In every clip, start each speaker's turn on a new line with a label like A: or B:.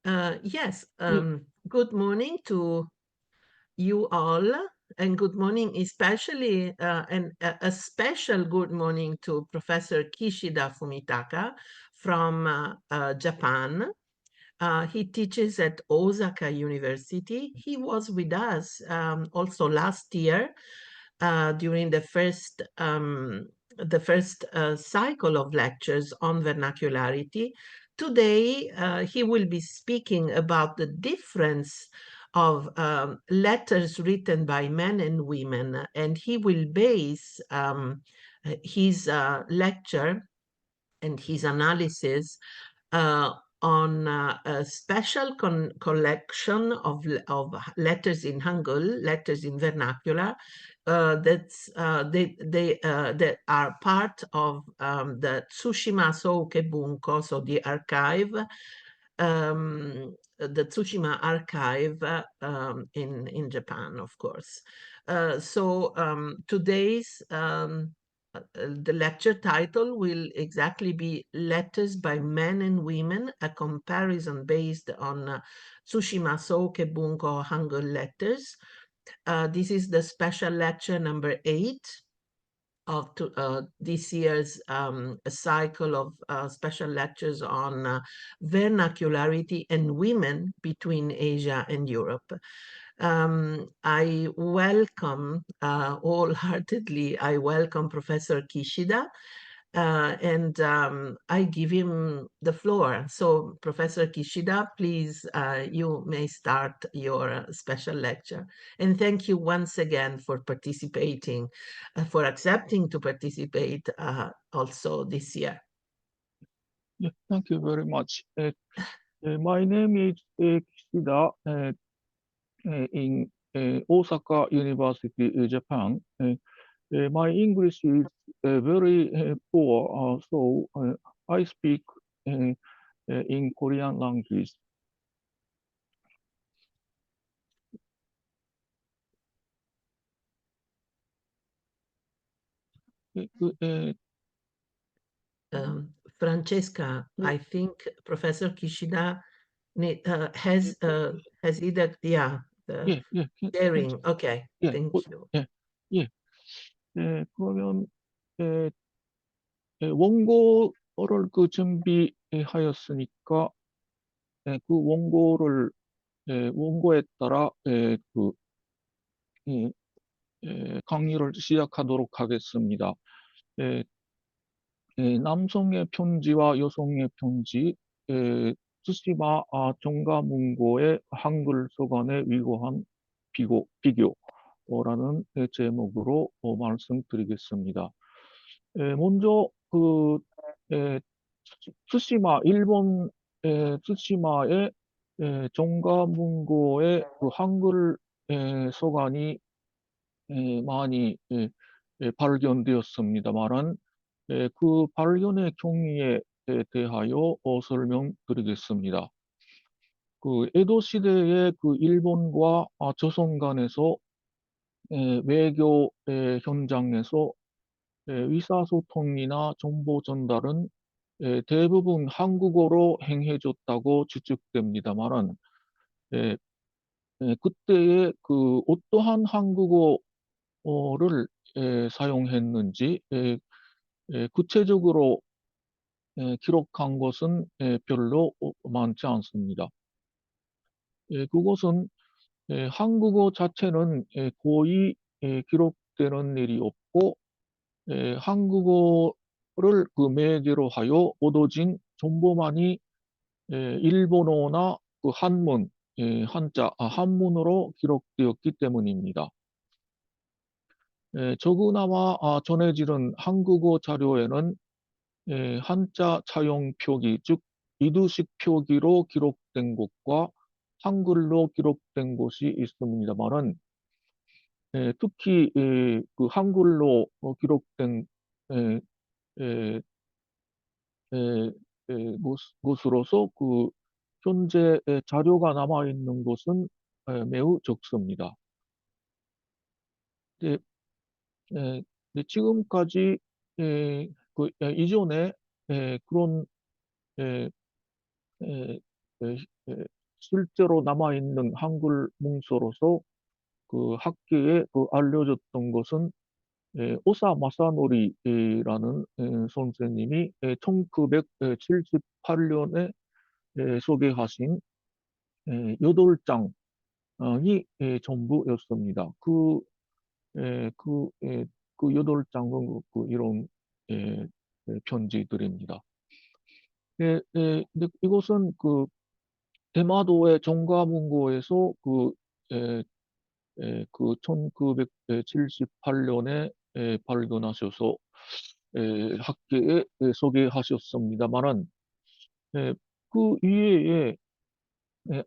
A: Yes,
B: 예,
A: good morning to you all, and good morning, especially, and a special good morning to Professor Kishida Fumitaka from Japan. He teaches at Osaka University. He was with us also last year during the first cycle of lectures on vernacularity. Today, he will be speaking about the difference of letters written by men and women, and he will base his lecture and his analysis uh, on a special collection of letters in Hangul, letters in vernacular, that are part of the Tsushima Souke Bunko, so the archive, the Tsushima archive in Japan, of course. So today's the lecture title will exactly be Letters by Men and Women, a comparison based on Tsushima Souke Bunko Hangul letters. This is the special lecture number 8 of this year's cycle of special lectures on vernacularity and women between Asia and Europe. I welcome wholeheartedly, I welcome Professor Kishida, and I give him the floor. So, Professor Kishida, please, you may start your special lecture. And thank you once again for participating, for accepting to participate also this year.
B: yeah, thank you very much. My name is Kishida in Osaka University, Japan. My English is very poor, so I speak in Korean language.
A: Francesca, I think Professor Kishida has either, yeah, the
B: 예, 예,
A: sharing. Okay,
B: 예,
A: thank you.
B: 예, 예. 그러면 에, 원고를 준비하였으니까 그 원고에 따라 예, 강의를 시작하도록 하겠습니다. 에, 남성의 편지와 여성의 편지, 쓰시마 정가문고의 한글 서간에 위고한 비교라는 제목으로 말씀드리겠습니다. 먼저 에, 일본 쓰시마의 정가문고의 그 한글 서간이 많이 발견되었습니다만 그 발견의 경위에 대하여 설명드리겠습니다. 그 에도 시대의 그 일본과 조선 간에서 외교 현장에서 의사소통이나 정보 전달은 대부분 한국어로 행해졌다고 추측됩니다만은 그때의 그 어떠한 한국어를 사용했는지 구체적으로 기록한 것은 별로 많지 않습니다. 그것은 한국어 자체는 거의 기록되는 일이 없고 한국어를 그 매개로 하여 얻어진 정보만이 일본어나 그 한문, 한문으로 기록되었기 때문입니다. 적으나마 전해지는 한국어 자료에는 한자 차용 표기, 즉 이두식 표기로 기록된 것과 한글로 기록된 것이 있습니다만은 특히 그 한글로 기록된 에, 에, 에, 것으로서 그 현재 자료가 남아 있는 것은 매우 적습니다. 네, 네, 지금까지 이전에 그런 에, 에, 에, 실제로 남아있는 한글 문서로서 그 학계에 알려졌던 것은 오사 마사노리라는 선생님이 1978년에 소개하신 8장이 전부였습니다. 그 8장은 이런 에, 편지들입니다. 근데 이것은 대마도의 정가문고에서 1978년에 발견하셔서 학계에 소개하셨습니다만은 그 이외에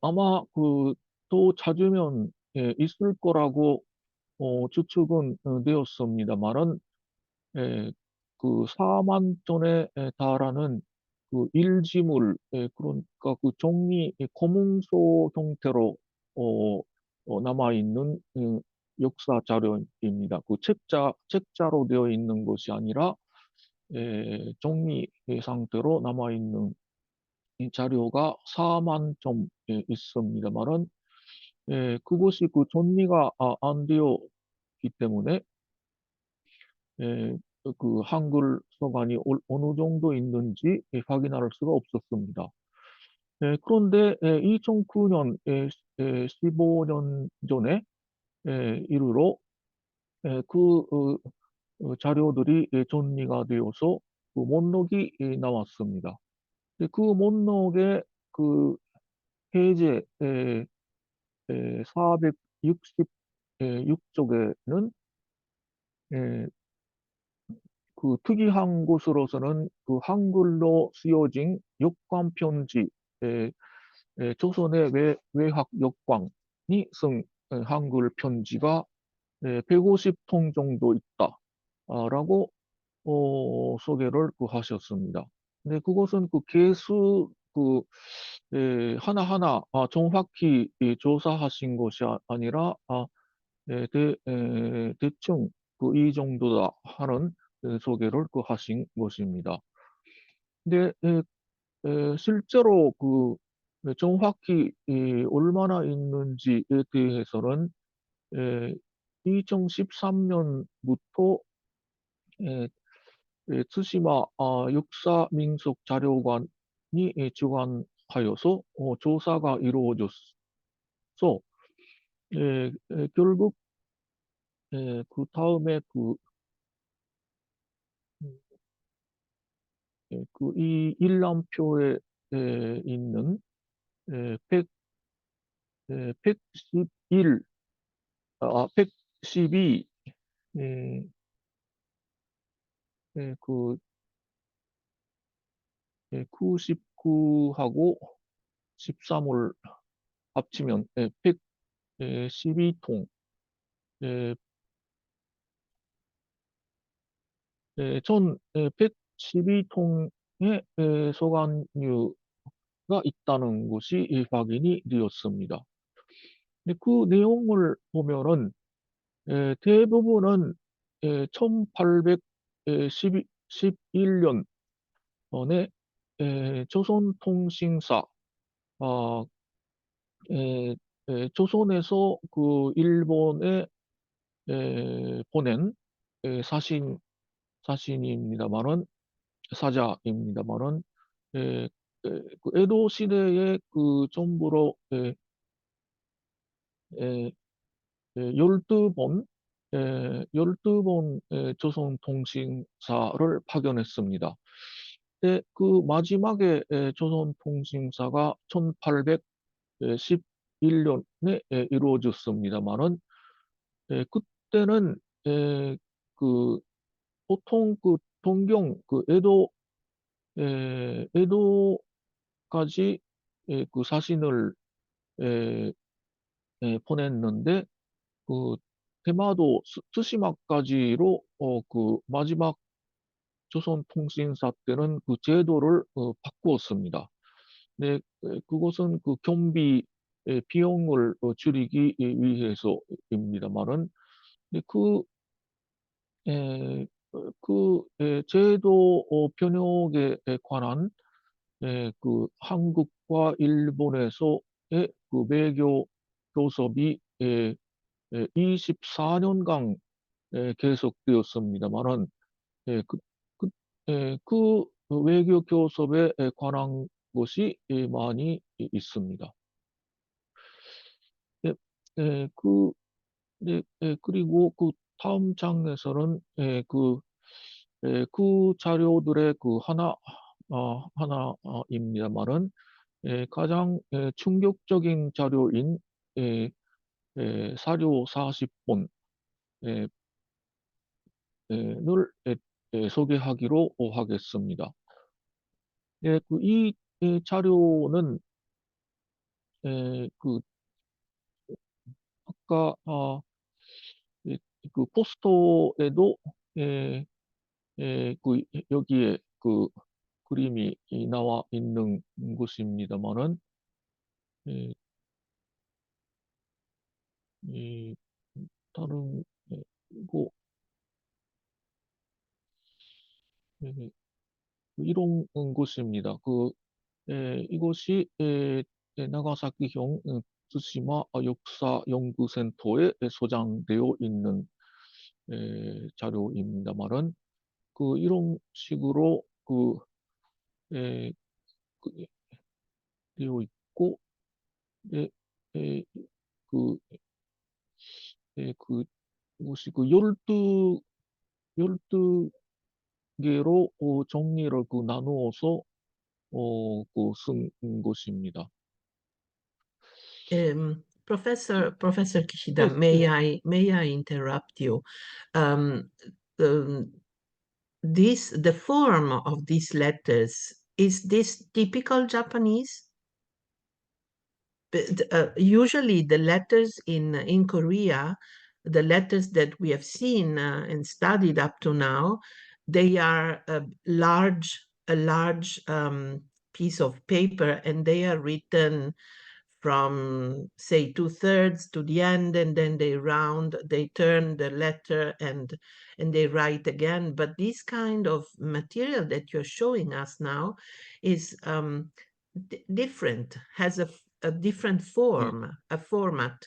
B: 아마 더 찾으면 있을 거라고 추측은 되었습니다만은 예, 4만 ton에 달하는 일지물, 그러니까 종이 검은소 형태로 어, 남아있는 역사 자료입니다. 책자로 되어 있는 것이 아니라 종이 상태로 남아있는 이 자료가 4만 점 있습니다만은 그것이 정리가 안 되었기 때문에 예, 한글 서간이 어느 정도 있는지 확인할 수가 없었습니다. 그런데 2009년, 15년 전에 이르러 자료들이 정리가 되어서 목록이 나왔습니다. 그 목록에 그 페이지 466쪽에는 특이한 곳으로서는 한글로 쓰여진 역광 편지, 조선의 외학 역광이 쓴 한글 편지가 150통 정도 있다라고 소개를 하셨습니다. 근데 그것은 개수 하나하나 정확히 조사하신 것이 아니라 대충 이 정도다 하는 소개를 하신 것입니다. 근데 실제로 정확히 얼마나 있는지에 대해서는 2013년부터 츠시마 역사민속자료관이 주관하여서 조사가 이루어져서 결국 그 다음에 이 일람표에 있는 100, 111, 112, 에, 그 99하고 13을 합치면 112통, 전 112통의 소관유가 있다는 것이 확인이 되었습니다. 근데 그 내용을 보면은 대부분은 1811년 전에 조선통신사, 아, 에, 조선에서 일본에 보낸 사신입니다만은 사자입니다만은 에, 에도 시대의 정부로 12번 12번 조선통신사를 파견했습니다. 마지막에 조선통신사가 1811년에 이루어졌습니다만은 그때는 에, 그 보통 동경 에도까지 사신을 에, 보냈는데 대마도 스시마까지로 마지막 조선통신사 때는 제도를 바꾸었습니다. 네, 그것은 경비 비용을 줄이기 위해서입니다만은 네, 제도 변혁에 관한 그 한국과 일본에서의 그 외교 교섭이 24년간 계속되었습니다만은 예, 그 외교 교섭에 관한 것이 많이 있습니다. 예, 예, 그, 그리고 그 다음 장에서는 그 자료들의 그 하나입니다만은 가장 충격적인 자료인 사료 40본 을 소개하기로 하겠습니다. 이 자료는 그 아까 예, 그 포스터에도 여기에 그 그림이 나와 있는 것입니다만은 예, 이 다른 이거 예, 이런 것입니다. 이것이 나가사키형 츠시마 역사연구센터에 소장되어 있는 자료입니다만은 이런 식으로 에, 그, 되어 있고 에, 에, 그, 이것이 12개로 정리를 나누어서 쓴 것입니다.
A: Professor Kishida,
B: Yes, yes.
A: may I interrupt you? Um, um, the form of these letters, is this typical Japanese? Usually the letters in Korea, the letters that we have seen and studied up to now, they are a large piece of paper, and they are written from, say, 2/3 to the end, and then they turn the letter and they write again. But this kind of material that you're showing us now is different, has a different
B: 예.
A: form, a format.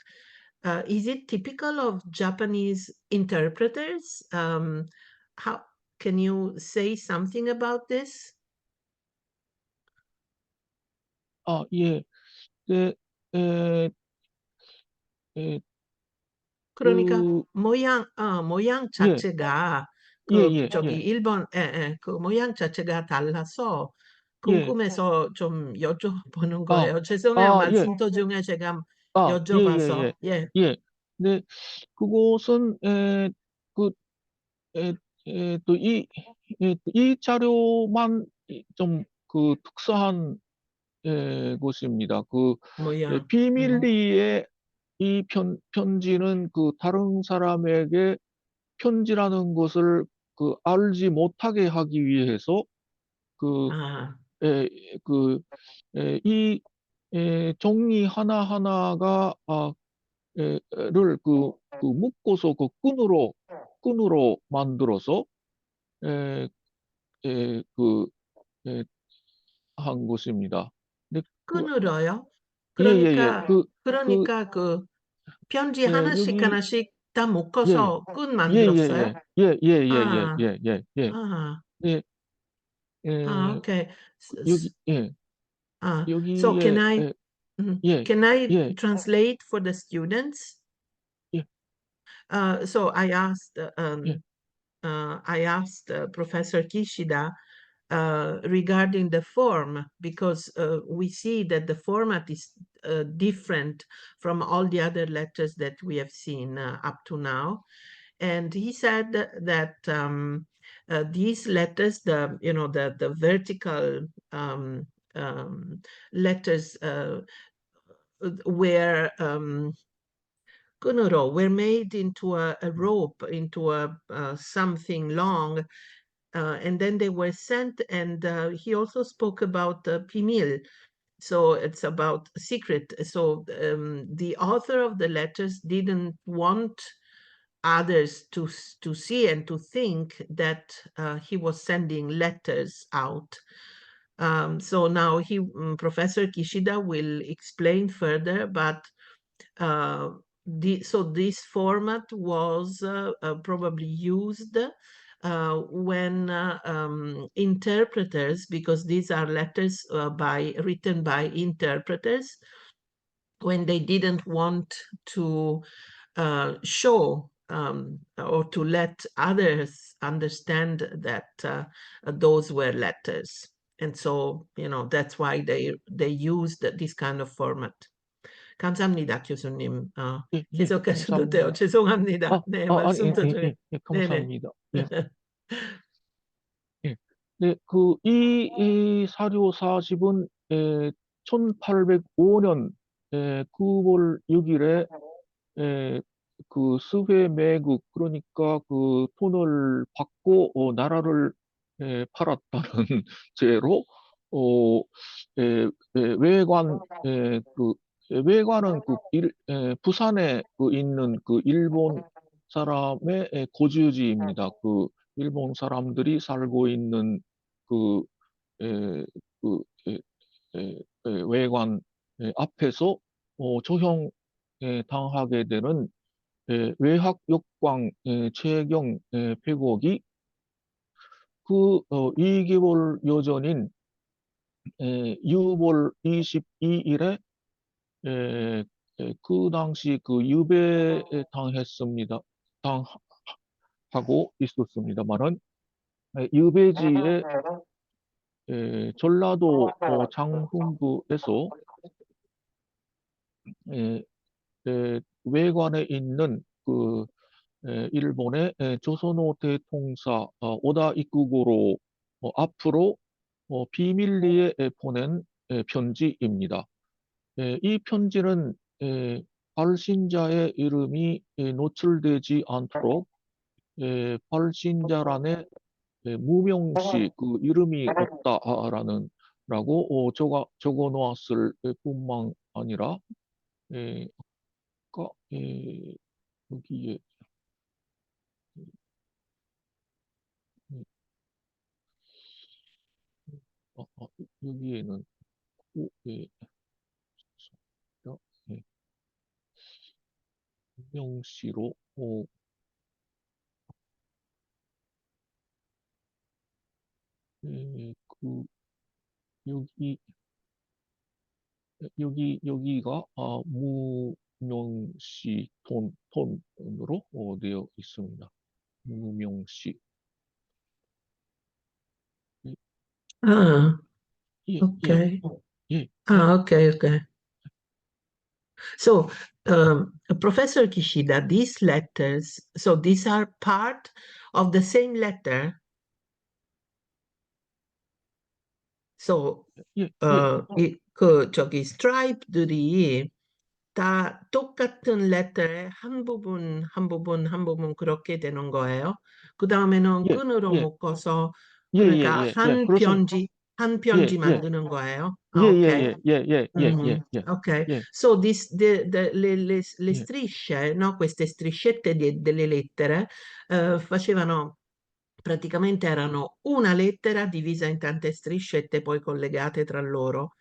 A: Is it typical of Japanese interpreters? How can you say something about this?
B: 예. 네, 에, 에,
A: 그러니까
B: 그,
A: 모양
B: 예,
A: 자체가
B: 예,
A: 그
B: 예,
A: 저기
B: 예,
A: 일본 그 모양 자체가 달라서
B: 예.
A: 궁금해서 좀 여쭤보는
B: 아,
A: 거예요. 죄송해요.
B: 예.
A: 말씀 도중에 제가
B: 예, 예,
A: 여쭤봐서.
B: 예.
A: 예.
B: 예. 네, 그곳은, 그, 에, 이 자료만 좀 특수한, 곳입니다.
A: 모양.
B: 비밀리에 이 편지는 다른 사람에게 편지라는 것을 알지 못하게 하기 위해서 그,
A: 아,
B: 에, 그, 이 종이 하나하나가 를 묶어서 끈으로 만들어서 에, 에, 그, 에, 한 것입니다. 근데
A: 끈으로요?
B: 예, 예, 예.
A: 그러니까 그 편지 하나씩
B: 여기
A: 하나씩 다
B: 예,
A: 묶어서 끈
B: 예, 예,
A: 만들었어요?
B: 예, 예, 예, 예, 예,
A: 아,
B: 예, 예, 예.
A: 아,
B: 예, 에,
A: okay.
B: 여기 예,
A: So
B: 여기에 예,
A: can I
B: 예,
A: translate for the students?
B: 예,
A: So
B: 예,
A: I asked Professor Kishida regarding the form, because we see that the format is different from all the other letters that we have seen up to now. And he said that these letters, the vertical letters were kunuro, were made into a rope, into a something long, and then they were sent. And he also spoke about pimil, so it's about secret. So the author of the letters didn't want others to see and to think that he was sending letters out. So now Professor Kishida will explain further, but so this format was probably used when interpreters, because these are letters written by interpreters, when they didn't want to show or to let others understand that those were letters. And so, that's why they used this kind of format. 감사합니다, 교수님.
B: 예,
A: 계속하셔도 돼요.
B: 감사합니다.
A: 죄송합니다. 네,
B: 아니,
A: 말씀 중에. 네네.
B: 감사합니다. 예. 예. 네, 이 사료 4집은 1805년 9월 6일에 그 스웨 매국, 그러니까 그 돈을 받고 나라를 팔았다는 죄로 외관 외관은 부산에 있는 그 일본 사람의 거주지입니다. 그 일본 사람들이 살고 있는 그, 에, 그 외관 앞에서 조형 당하게 되는 외학 역광 최경 회곡이 2개월 여전인 6월 22일에 그 당시 유배 당했습니다. 당하고 있었습니다만은 유배지에 전라도 장흥부에서 외관에 있는 일본의 조선호 대통사 오다 이쿠고로 앞으로 비밀리에 보낸 편지입니다. 이 편지는 발신자의 이름이 노출되지 않도록 발신자란에 무명시 이름이 없다라는 라고 적어 놓았을 뿐만 아니라 아까 여기에 여기에는 무명시로 여기가 무명시 톤으로 되어 있습니다. 무명시.
A: Okay.
B: 예.
A: Okay. So, Professor Kishida, these letters, so these are part of the same letter. So, 저기 스트라이프들이 다 똑같은 레터의 한 부분 그렇게 되는 거예요. 그 다음에는 끈으로 묶어서, 그러니까 한 편지 만드는 거예요. Okay. Ok, so le strisce, no? Queste striscette delle lettere facevano praticamente erano una lettera divisa in tante striscette poi collegate tra loro.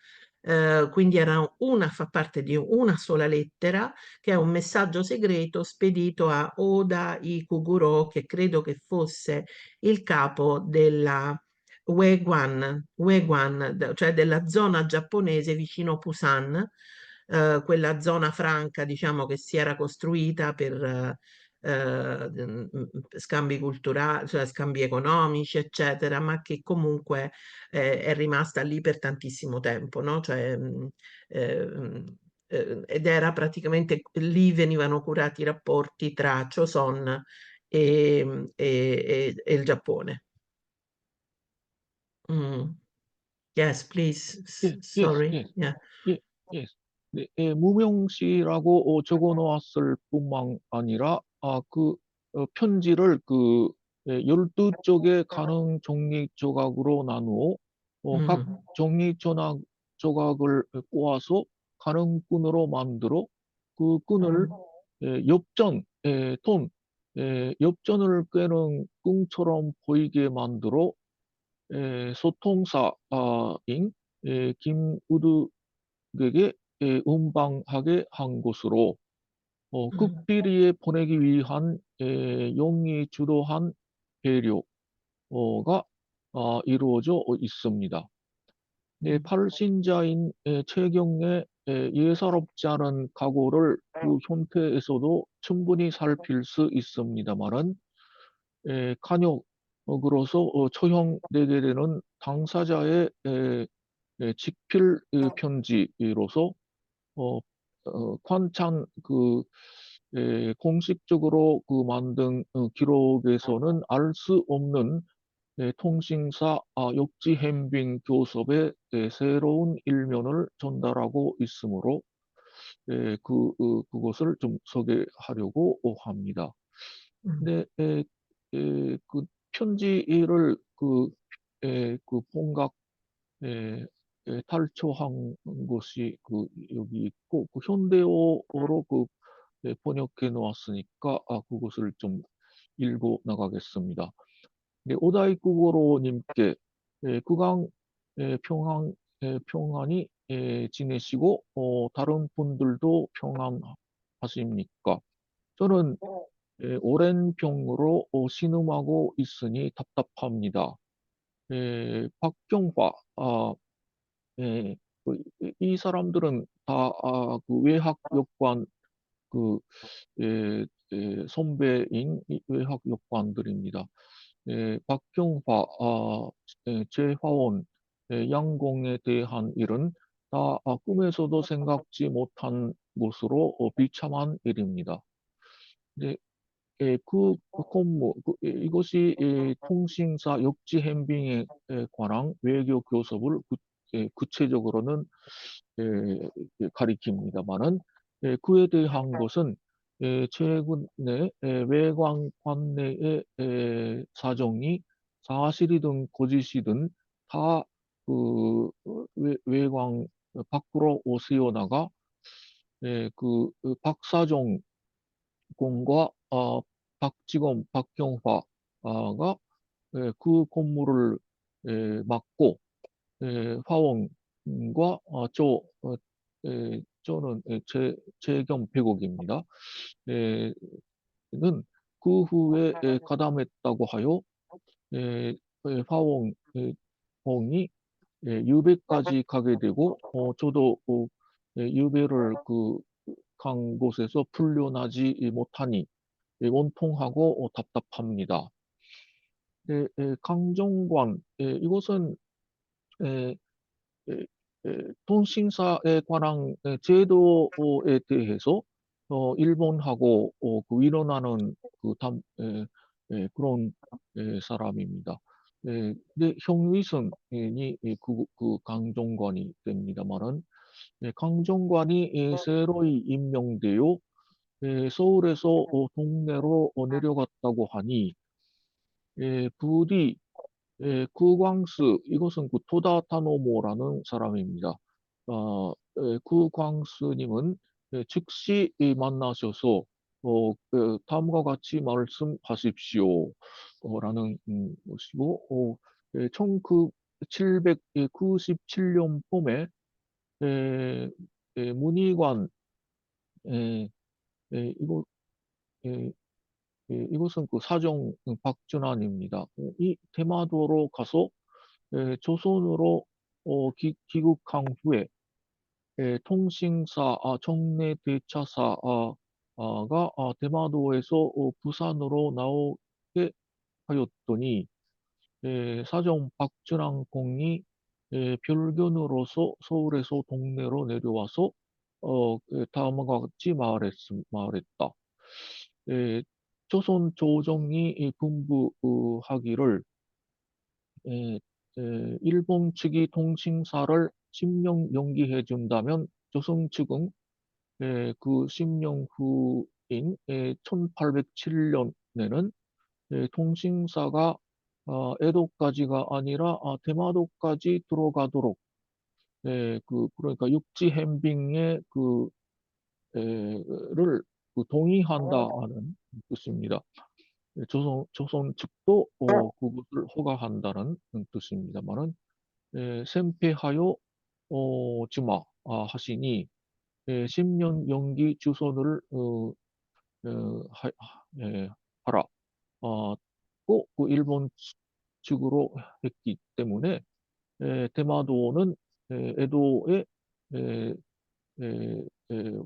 A: Quindi fa parte di una sola lettera che è un messaggio segreto spedito a Oda Ikuguro, che credo che fosse il capo della Ueguan, cioè della zona giapponese vicino Pusan, quella zona franca, diciamo, che si era costruita per scambi culturali, cioè scambi economici, eccetera, ma che comunque è rimasta lì per tantissimo tempo, no? Cioè, ed era praticamente lì venivano curati i rapporti tra Choson e il Giappone. Yes, please. Sorry. Yeah.
B: 네, 무명시라고 적어 놓았을 뿐만 아니라 편지를 12쪽의 가능 종이 조각으로 나누어 각 종이 조각을 꼬아서 가능끈으로 만들어 그 끈을 엽전을 꿰는 끈처럼 보이게 만들어 소통사인 김우득에게 운방하게 한 것으로
A: 음,
B: 극비리에 보내기 위한 용이 주도한 배려가 이루어져 있습니다. 네,
A: 음,
B: 팔신자인 최경의 예사롭지 않은 각오를 그 현태에서도 충분히 살필 수 있습니다만은 간역으로서 처형되게 되는 당사자의 직필 편지로서 어, 관찬 공식적으로 만든 기록에서는 알 수 없는 통신사 역지햄빙 교섭의 새로운 일면을 전달하고 있으므로 그것을 좀 소개하려고 합니다.
A: 음,
B: 근데 그 편지를 그 본각 탈초한 것이 여기 있고 현대어로 번역해 놓았으니까 그것을 좀 읽어 나가겠습니다. 네, 오다이쿠고로님께 구강 평안히 지내시고 다른 분들도 평안하십니까? 저는 오랜 병으로 신음하고 있으니 답답합니다. 박경화, 예, 이 사람들은 다 그 외학역관 그 선배인 외학 역관들입니다. 박경화, 재화원, 양공에 대한 일은 다 꿈에서도 생각지 못한 것으로 비참한 일입니다. 이제 그 공무, 이것이 통신사 역지 행빙에 관한 외교 교섭을 구체적으로는 가리킵니다만은 그에 대한 것은 최근에 외관 관내의 사정이 사실이든 거짓이든 다 외관 밖으로 세워나가 박사정 공과 박지검, 박경화가 그 건물을 맡고 화원과 저는 재경 백옥입니다. 에, 는그 후에 가담했다고 하여 화원 이 유배까지 가게 되고 저도 유배를 간 곳에서 풀려나지 못하니 원통하고 답답합니다. 강정관 이것은 에, 에, 통신사에 관한 제도에 대해서 일본하고 일어나는 그런 사람입니다. 근데 형위성이 그 강정관이 됩니다만은 강정관이 새로이 임명되어 서울에서 동네로 내려갔다고 하니 부디 구광스 이것은 토다타노모라는 사람입니다. 구광스님은 즉시 만나셔서 다음과 같이 말씀하십시오. 라는 것이고 1797년 봄에 에, 문의관 이거 이것은 그 사정 박준환입니다. 이 대마도로 가서 조선으로 귀국한 후에 통신사 정내 대차사가 대마도에서 부산으로 나오게 하였더니 사정 박준환 공이 별견으로서 서울에서 동네로 내려와서 다음과 같이 말했다. 에, 조선 조정이 분부하기를 에, 일본 측이 통신사를 10년 연기해 준다면 조선 측은 그 10년 후인 1807년에는 통신사가 에도까지가 아니라 대마도까지 들어가도록 그러니까 육지 햄빙의 를 동의한다는 뜻입니다. 조선 측도 그것을 허가한다는 뜻입니다만은, 샘패하여 지마 하시니, 10년 연기 주선을 하라. 꼭 그 일본 측으로 했기 때문에, 대마도는 에도에 에, 에, 에,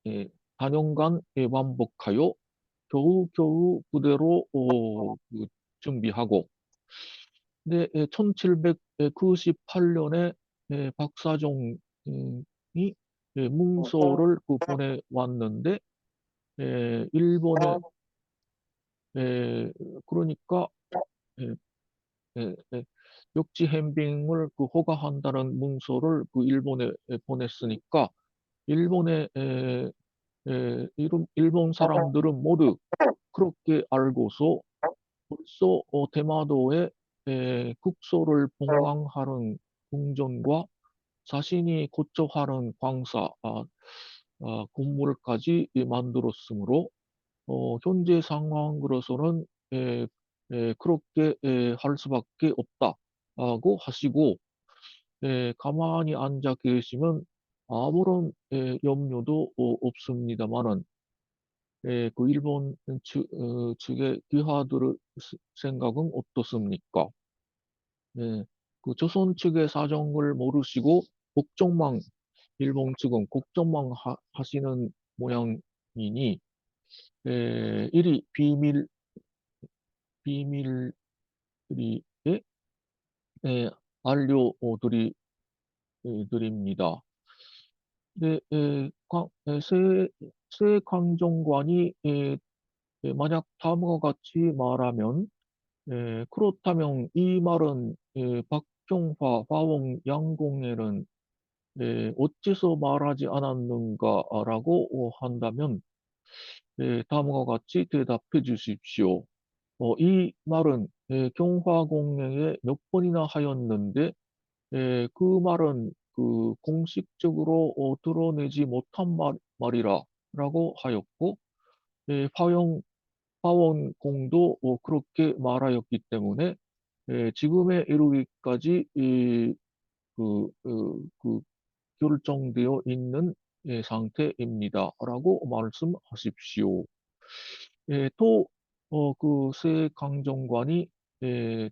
B: 에, 4년간 완복하여 겨우겨우 부대로 준비하고, 근데 1798년에 박사종이 문서를 보내왔는데, 일본에 그러니까 에, 역지 해빙을 허가한다는 문서를 일본에 보냈으니까, 일본의 일본 사람들은 모두 그렇게 알고서 벌써 대마도에 국소를 봉황하는 궁전과 자신이 거처하는 광사 건물까지 만들었으므로, 현재 상황으로서는 그렇게 할 수밖에 없다고 하시고, 가만히 앉아 계시면 아무런 염려도 없습니다만은, 그 일본 측의 귀하들 생각은 어떻습니까? 그 조선 측의 사정을 모르시고 걱정만, 일본 측은 걱정만 하시는 모양이니, 이리 비밀리에 알려드립니다. 네, 새 강정관이 만약 다음과 같이 말하면, 그렇다면 이 말은 박경화, 화원, 양공에는 어째서 말하지 않았는가라고 한다면, 다음과 같이 대답해 주십시오. 이 말은 경화공회에 몇 번이나 하였는데, 그 말은 그 공식적으로 드러내지 못한 말이라 라고 하였고, 화원공도 그렇게 말하였기 때문에, 지금에 이르기까지 그 결정되어 있는 상태입니다. 라고 말씀하십시오. 또, 새 강정관이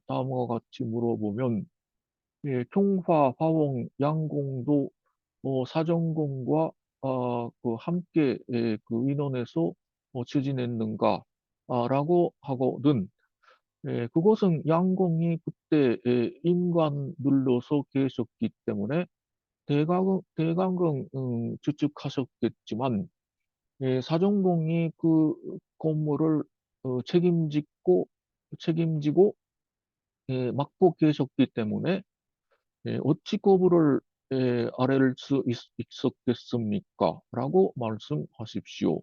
B: 다음과 같이 물어보면, 총화, 화원, 양공도 사정공과 함께 그 인원에서 추진했는가? 라고 하거든. 그것은 양공이 그때 임관 눌러서 계셨기 때문에 대강은 추측하셨겠지만, 사정공이 그 건물을 책임지고 맡고 계셨기 때문에, 어찌 거부를 아랠 수 있었겠습니까? 라고 말씀하십시오.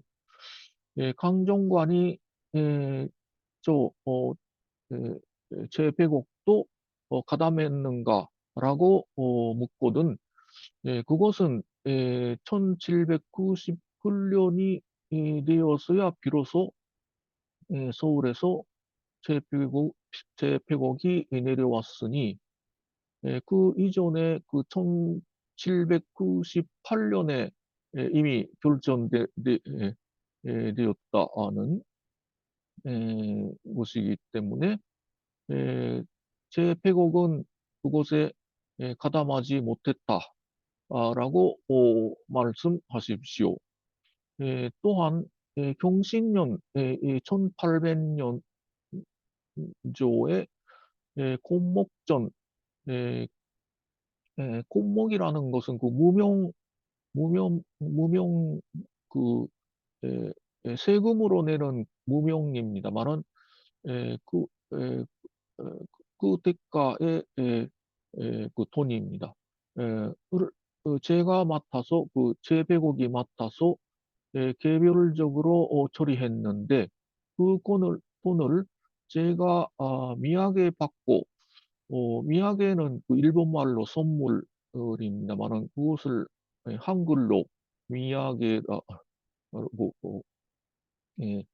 B: 강정관이 저 제배곡도 가담했는가? 라고 묻거든. 그것은 1798년이 되었어야 비로소 서울에서 제배곡, 제배곡이 내려왔으니, 그 이전에 그 1798년에 이미 되었다는 것이기 때문에, 제100억은 그곳에 가담하지 못했다라고 말씀하십시오. 또한 경신년 1800년조에 곤목전, 곤목이라는 것은 그 무명 그 에, 세금으로 내는 무명입니다만은, 그 에, 그 대가의 그 돈입니다. 제가 맡아서 그 제배국이 맡아서 개별적으로 처리했는데, 그 돈을 제가 미약에 받고, 미약에는 그 일본말로 선물입니다만은, 그것을 한글로 미약에 예,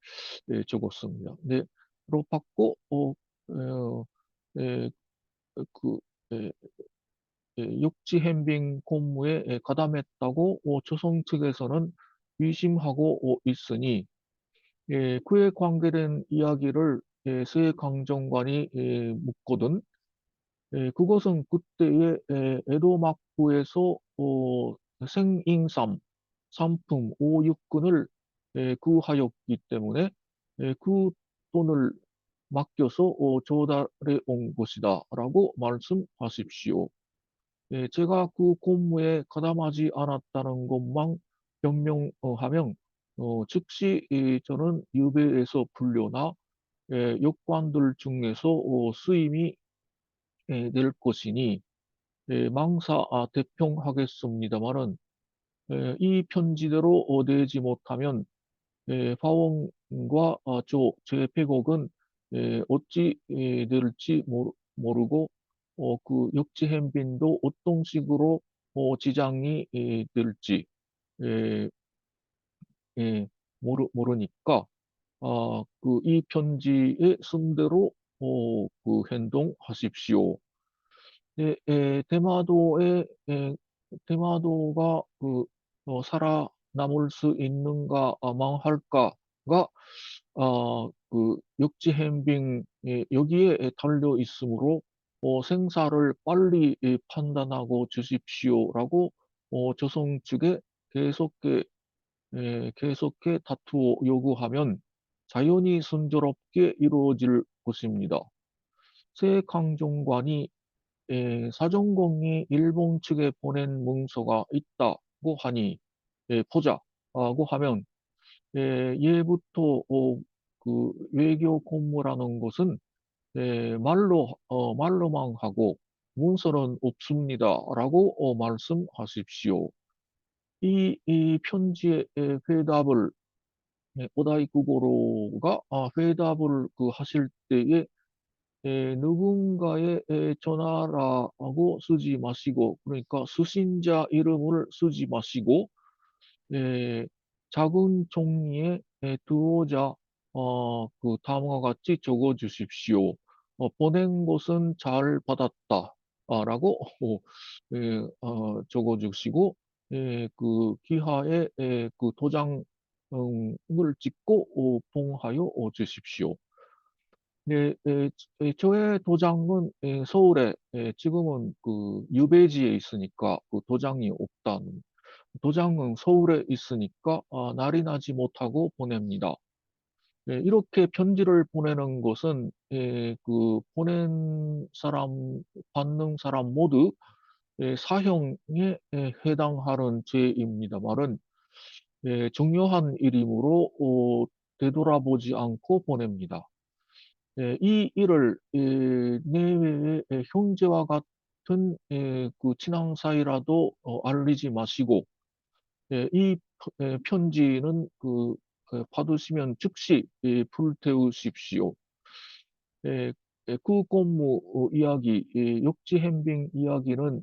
B: 적었습니다. 네, 로 받고 에, 그 에, 육지 해빙 공무에 가담했다고 조선 측에서는 의심하고 있으니 그에 관계된 이야기를 세 강정관이 묻거든 그것은 그때의 에도 막부에서 생인삼, 삼품, 오육근을 구하였기 때문에 그 돈을 맡겨서 조달해 온 것이다 라고 말씀하십시오. 제가 그 공무에 가담하지 않았다는 것만 변명하면 즉시 저는 유배에서 풀려나 역관들 중에서 수임이 될 것이니 망사 대평하겠습니다마는 이 편지대로 내지 못하면 파원과 제 백억은 어찌 될지 모르고 그 역지행빈도 어떤 식으로 지장이 될지 에, 모르니까 이 편지의 순대로 그 행동하십시오. 네, 대마도가 살아남을 수 있는가, 망할까가, 그, 역지행빙, 여기에 달려 있으므로, 생사를 빨리 판단하고 주십시오라고, 조선 측에 계속해 다투어 요구하면 자연히 순조롭게 이루어질 것입니다. 새 강정관이 사정공이 일본 측에 보낸 문서가 있다고 하니 보자고 하면 예부터 그 외교 공무라는 것은 말로만 하고 문서는 없습니다라고 말씀하십시오. 이 편지의 회답을 오다이쿠고로가 회답을 하실 때에 누군가의 전화라고 쓰지 마시고, 그러니까 수신자 이름을 쓰지 마시고, 에, 작은 종이에 두어자 다음과 같이 적어 주십시오. 보낸 것은 잘 받았다. 라고 적어 주시고, 그 기하에 그 도장을 찍고 봉하여 주십시오. 네, 저의 도장은 서울에 지금은 그 유배지에 있으니까 그 도장이 없다는 도장은 서울에 있으니까 날이 나지 못하고 보냅니다. 이렇게 편지를 보내는 것은 그 보낸 사람, 받는 사람 모두 사형에 해당하는 죄입니다만은 중요한 일이므로 되돌아보지 않고 보냅니다. 이 일을 내외의 형제와 같은 그 친한 사이라도 알리지 마시고 이 편지는 받으시면 즉시 불태우십시오. 에, 그 공무 이야기, 역지행빙 이야기는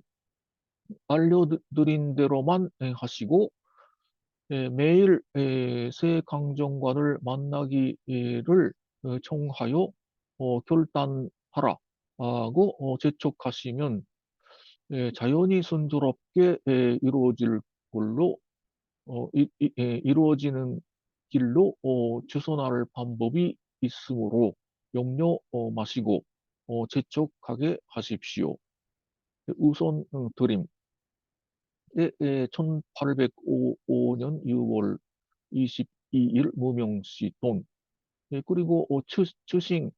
B: 알려드린 대로만 하시고 매일 새 강정관을 만나기를 청하여 결단하라고 재촉하시면 자연히 순조롭게 이루어질 걸로 이루어지는 길로 주선할 방법이 있으므로 염려 마시고 재촉하게 하십시오. 우선 드림 1805년 6월 22일 무명시 돈 그리고 추신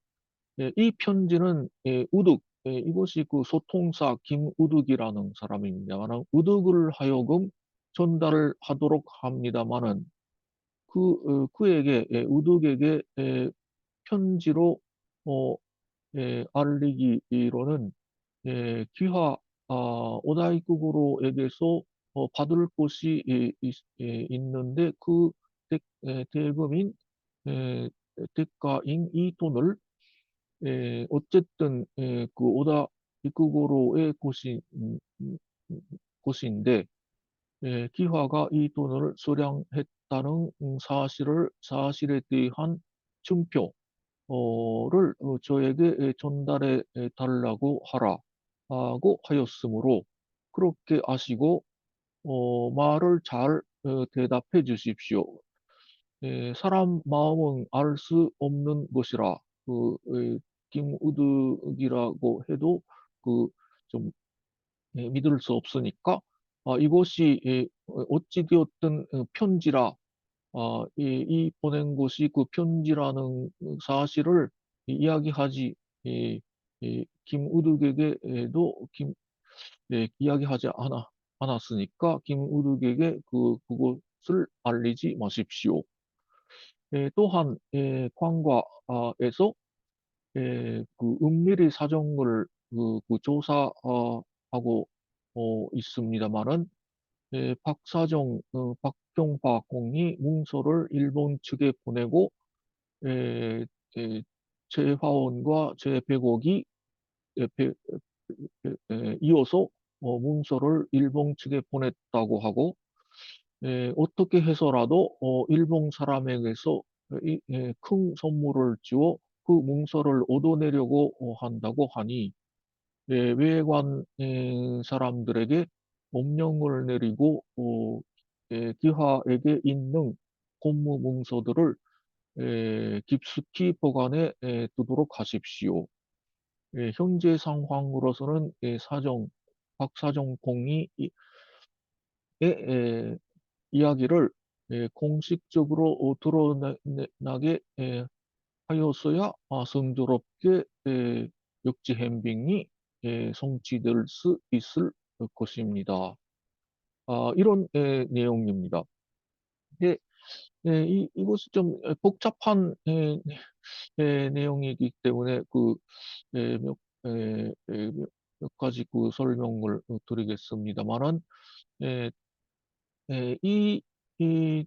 B: 이 편지는 우득 이것이 그 소통사 김우득이라는 사람입니다만 우득을 하여금 전달을 하도록 합니다만은 그에게 우득에게 편지로 어, 알리기로는 귀화 오다이쿠구로에게서 받을 것이 있는데 그 대금인 대가인 이 돈을 어쨌든 그 오다이쿠구로의 곳인데 기화가 이 돈을 수령했다 있다는 사실에 대한 증표를 저에게 전달해 달라고 하라고 하였으므로 그렇게 하시고 말을 잘 대답해 주십시오. 사람 마음은 알 수 없는 것이라 김우득이라고 해도 좀 믿을 수 없으니까 이것이 어찌 되었든 편지라 이 보낸 것이 그 편지라는 사실을 이야기하지 김우득에게도 이야기하지 않았으니까 김우득에게 그것을 알리지 마십시오. 또한 관과에서 그 은밀히 사정을 조사하고 있습니다만은 박경파 공이 문서를 일본 측에 보내고 에, 에, 제 화원과 제 백옥이 이어서 문서를 일본 측에 보냈다고 하고 어떻게 해서라도 일본 사람에게서 큰 선물을 주어 그 문서를 얻어내려고 한다고 하니 외관 사람들에게 법령을 내리고 기하에게 있는 공무 문서들을 깊숙이 보관해 두도록 하십시오. 현재 상황으로서는 박사정 공이 이야기를 공식적으로 드러나게 하였어야 순조롭게 역지 행빙이 성취될 수 있을 것입니다. 이런 내용입니다. 예, 이것이 좀 복잡한 내용이기 때문에 에, 몇, 몇 가지 설명을 드리겠습니다만은 에, 이, 이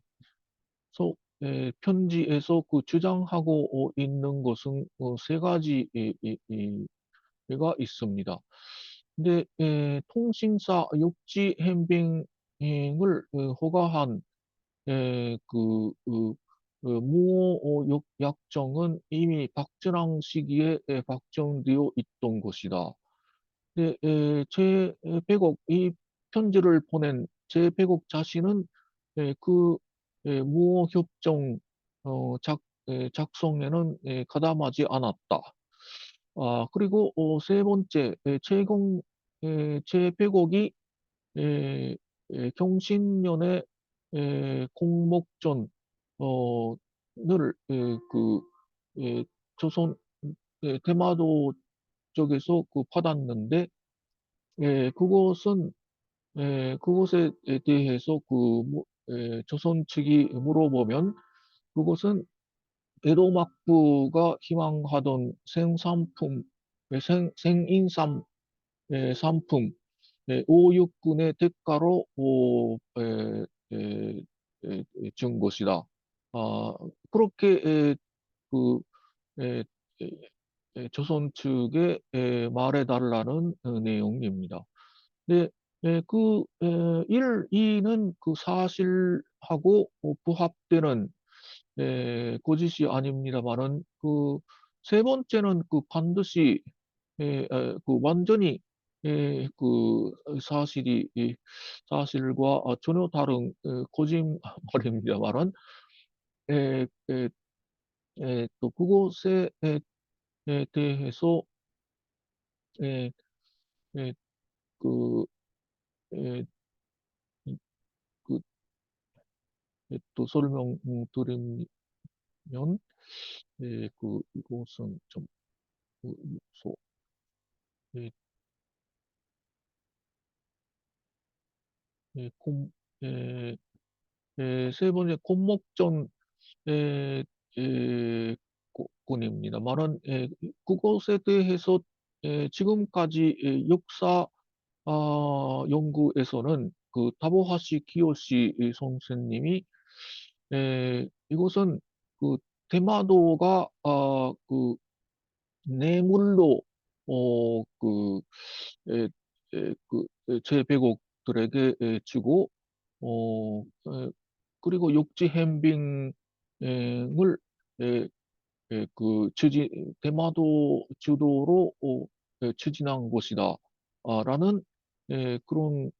B: 편지에서 주장하고 있는 것은 세 가지 가 있습니다. 근데 통신사 육지 행빙을 허가한 무호 약정은 이미 박전왕 시기에 박정되어 있던 것이다. 근데 이 편지를 보낸 제백옥 자신은 그 무호 협정 작성에는 가담하지 않았다. 그리고 세 번째, 제백옥이 경신년에 공목전 을 조선 대마도 쪽에서 받았는데 그것에 대해서 조선 측이 물어보면 그것은 에도 막부가 희망하던 생인삼 상품 오육군의 대가로 준 것이다. 그렇게 그 에, 에, 조선 측에 말해달라는 내용입니다. 네, 이는 사실하고 부합되는 거짓이 아닙니다만은 세 번째는 반드시 완전히 사실과 전혀 다른 거짓말입니다만은 에, 에, 또 그것에 대해서 에, 에, 그, 에, 이- 그, 또 설명드리면 이것은 좀 소, 에, 에, 곰, 에, 세 번째 곰목전 에, 군입니다만은 그것에 대해서 지금까지 역사 연구에서는 타보하시 키요시 선생님이 이것은 대마도가 뇌물로 에, 제배국들에게 주고 어, 에, 그리고 육지 햄빙을 예, 대마도 주도로 추진한 것이다. 라는 그런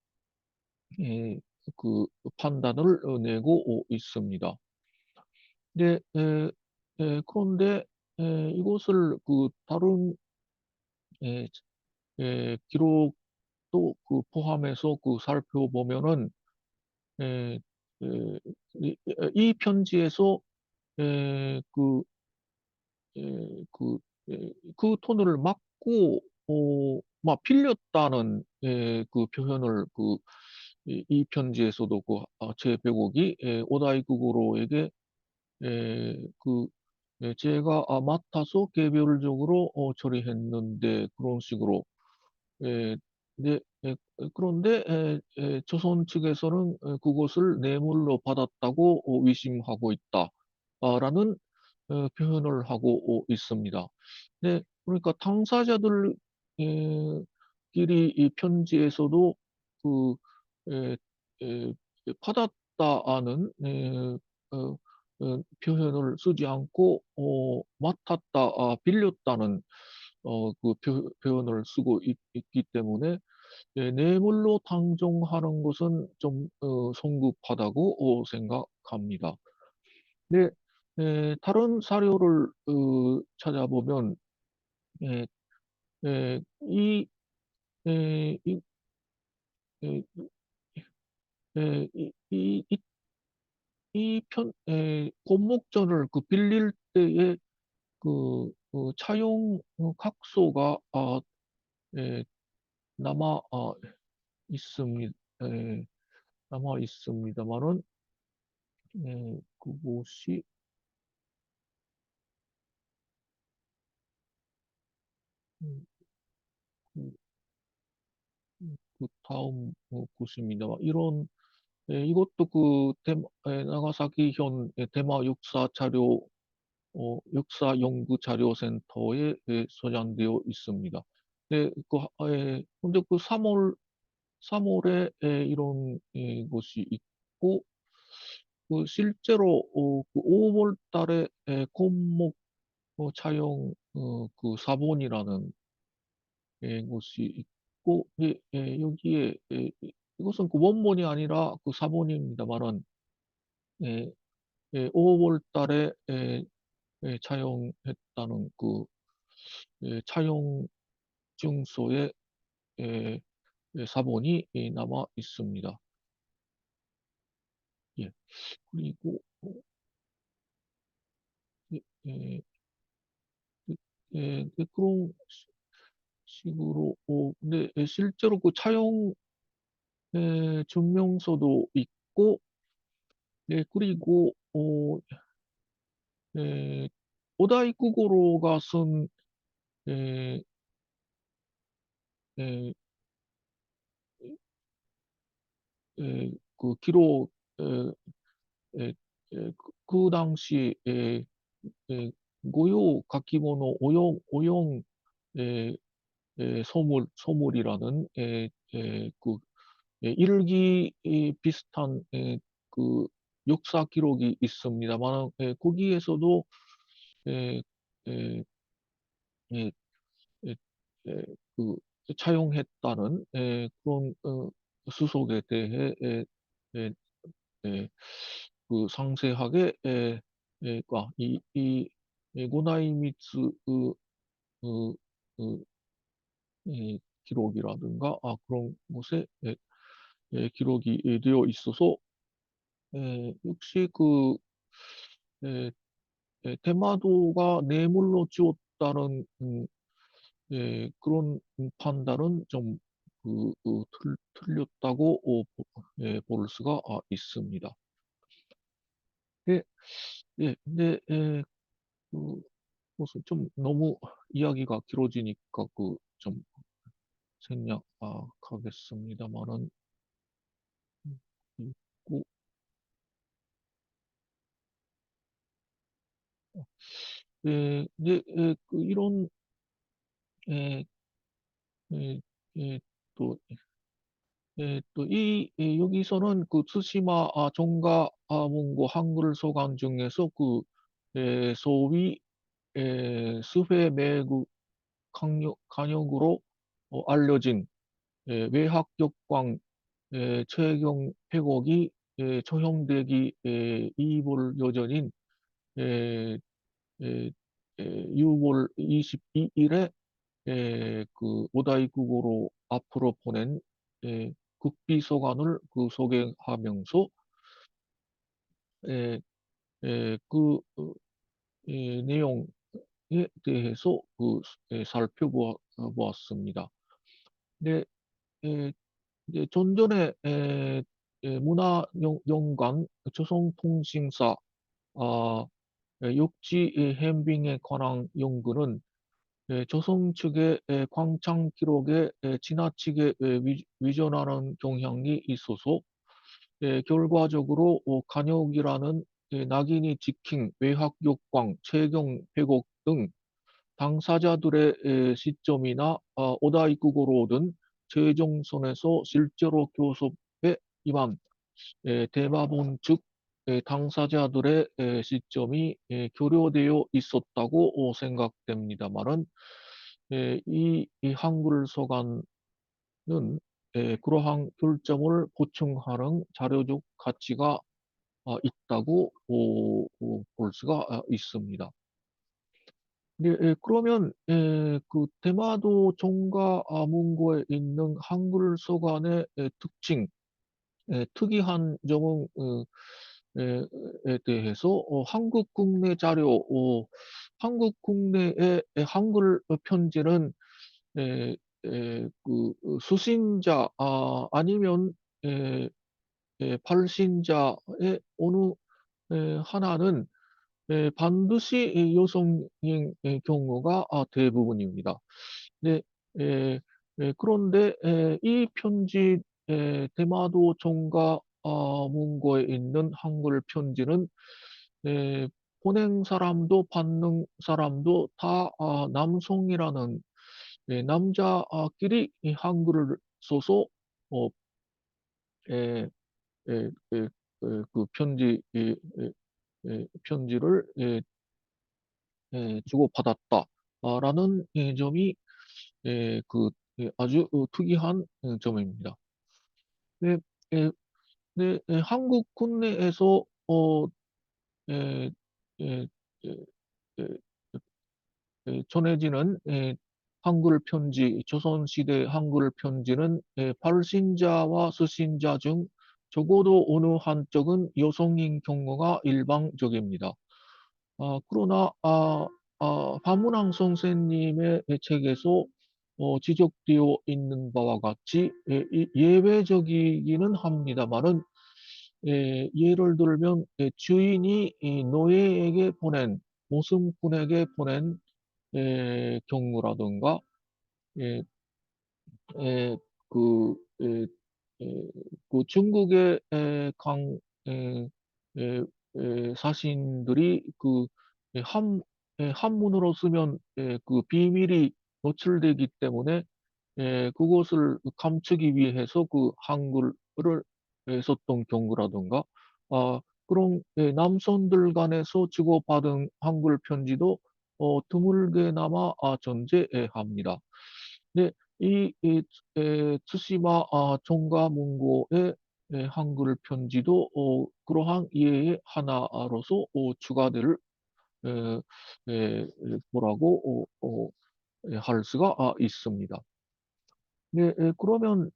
B: 예, 그 판단을 내고 있습니다. 네, 그런데 이것을 다른 예, 기록도 포함해서 살펴보면은 에, 에, 이 편지에서 에, 그, 그 톤을 막고 막 빌렸다는 표현을 이 편지에서도 제 백옥이 오다이구구로에게 제가 맡아서 개별적으로 처리했는데 그런 식으로 예, 네, 그런데 조선 측에서는 그것을 뇌물로 받았다고 의심하고 있다. 라는 표현을 하고 있습니다. 네, 그러니까 당사자들 끼리 이 편지에서도 그 에, 에, 받았다는 표현을 쓰지 않고 맡았다, 빌렸다는 표현을 쓰고 기 때문에 뇌물로 tan정하는 것은 좀 성급하다고 생각합니다. 네, 다른 사료를 찾아보면 에, 이, 에, 이, 에, 곤목전을 빌릴 때에 차용 각서가 에, 남아 있습니다. 에, 남아 있습니다만은 그것이 음, 그, 다음 곳입니다. 이것도 나가사키현 대마 역사 자료 역사 연구 자료 센터에 소장되어 있습니다. 네, 근데 3월에 이런 것이 있고 실제로 5월 달에 곤목 차용 사본이라는 것이 있고 여기에 이것은 원본이 아니라 사본입니다만은 5월 달에 차용했다는 차용 증서에 에, 사본이 남아 있습니다. 예. 그리고 예, 예, 그런 식으로 근데 실제로 차용 증명서도 있고 그리고 에, 오다이쿠고로가 쓴 에, 에, 기록 에, 당시 고요 가키모노 오용 에, 소물이라는 일기 비슷한 그 역사 기록이 있습니다만 거기에서도 에, 에, 에, 에, 에, 그 차용했다는 그런 수속에 대해 에, 에, 상세하게 고나이미츠 그, 그, 기록이라든가 그런 곳에 기록이 되어 있어서 역시 에, 대마도가 뇌물로 지었다는 그런 판단은 좀 틀렸다고 볼 수가 있습니다. 예, 근데 그, 무슨 좀 너무 이야기가 길어지니까 좀 생략하겠습니다만은 있고 이런 에, 에, 에, 또 여기서는 그 트시마 종가 문고 한글 소관 중에서 소위 스회 매국 간역으로 알려진 외학격광 최경 회곡이 처형되기 이불 여전인 에, 에, 6월 22일에 그 오다이국어로 앞으로 보낸 국비서관을 소개하면서 에, 내용에 대해서 살펴보았습니다. 네, 에, 좀 전에 문화영관 조선통신사 육지 해빙에 관한 연구는 조선 측의 광창 기록에 지나치게 위전하는 경향이 있어서 결과적으로 간역이라는 낙인이 찍힌 외학욕광, 최경 회곡 등 당사자들의 시점이나 오다이국어로 든 최종선에서 실제로 교섭에 임한 대마본 측 당사자들의 시점이 교류되어 있었다고 생각됩니다만은 이 한글 서간은 그러한 결점을 보충하는 자료적 가치가 있다고 볼 수가 있습니다. 네, 그러면 대마도 종가 문고에 있는 한글 서간의 특징, 특이한 점은 에 대해서 한국 국내 자료, 한국 국내의 한글 편지는 수신자 아니면 발신자의 어느 하나는 반드시 여성인 경우가 대부분입니다. 네, 에, 그런데 이 편지 대마도 종가 문고에 있는 한글 편지는 보낸 사람도 받는 사람도 다 남성이라는 남자끼리 이 한글을 써서 어, 에, 에, 에, 그 편지를 주고받았다라는 점이 아주 특이한 점입니다. 네, 에, 한국 국내에서 에, 에, 에, 에, 전해지는 한글 편지, 조선시대 한글 편지는 발신자와 수신자 중 적어도 어느 한쪽은 여성인 경우가 일반적입니다. 그러나 박문항 선생님의 책에서 지적되어 있는 바와 같이 예외적이기는 합니다만은 예를 들면 주인이 이 노예에게 보낸 모승꾼에게 보낸 경우라든가 예, 에, 그, 에, 에, 그 중국의 에, 사신들이 한문으로 쓰면 그 비밀이 노출되기 때문에 그것을 감추기 위해서 그 한글을 썼던 경우라든가 그런 남성들 간에서 주고받은 한글 편지도 드물게나마 존재합니다. 네, 트시마 종가 문고의 한글 편지도 그러한 예의 하나로서 추가될 에, 거라고 할 수가 있습니다. 네, 그러면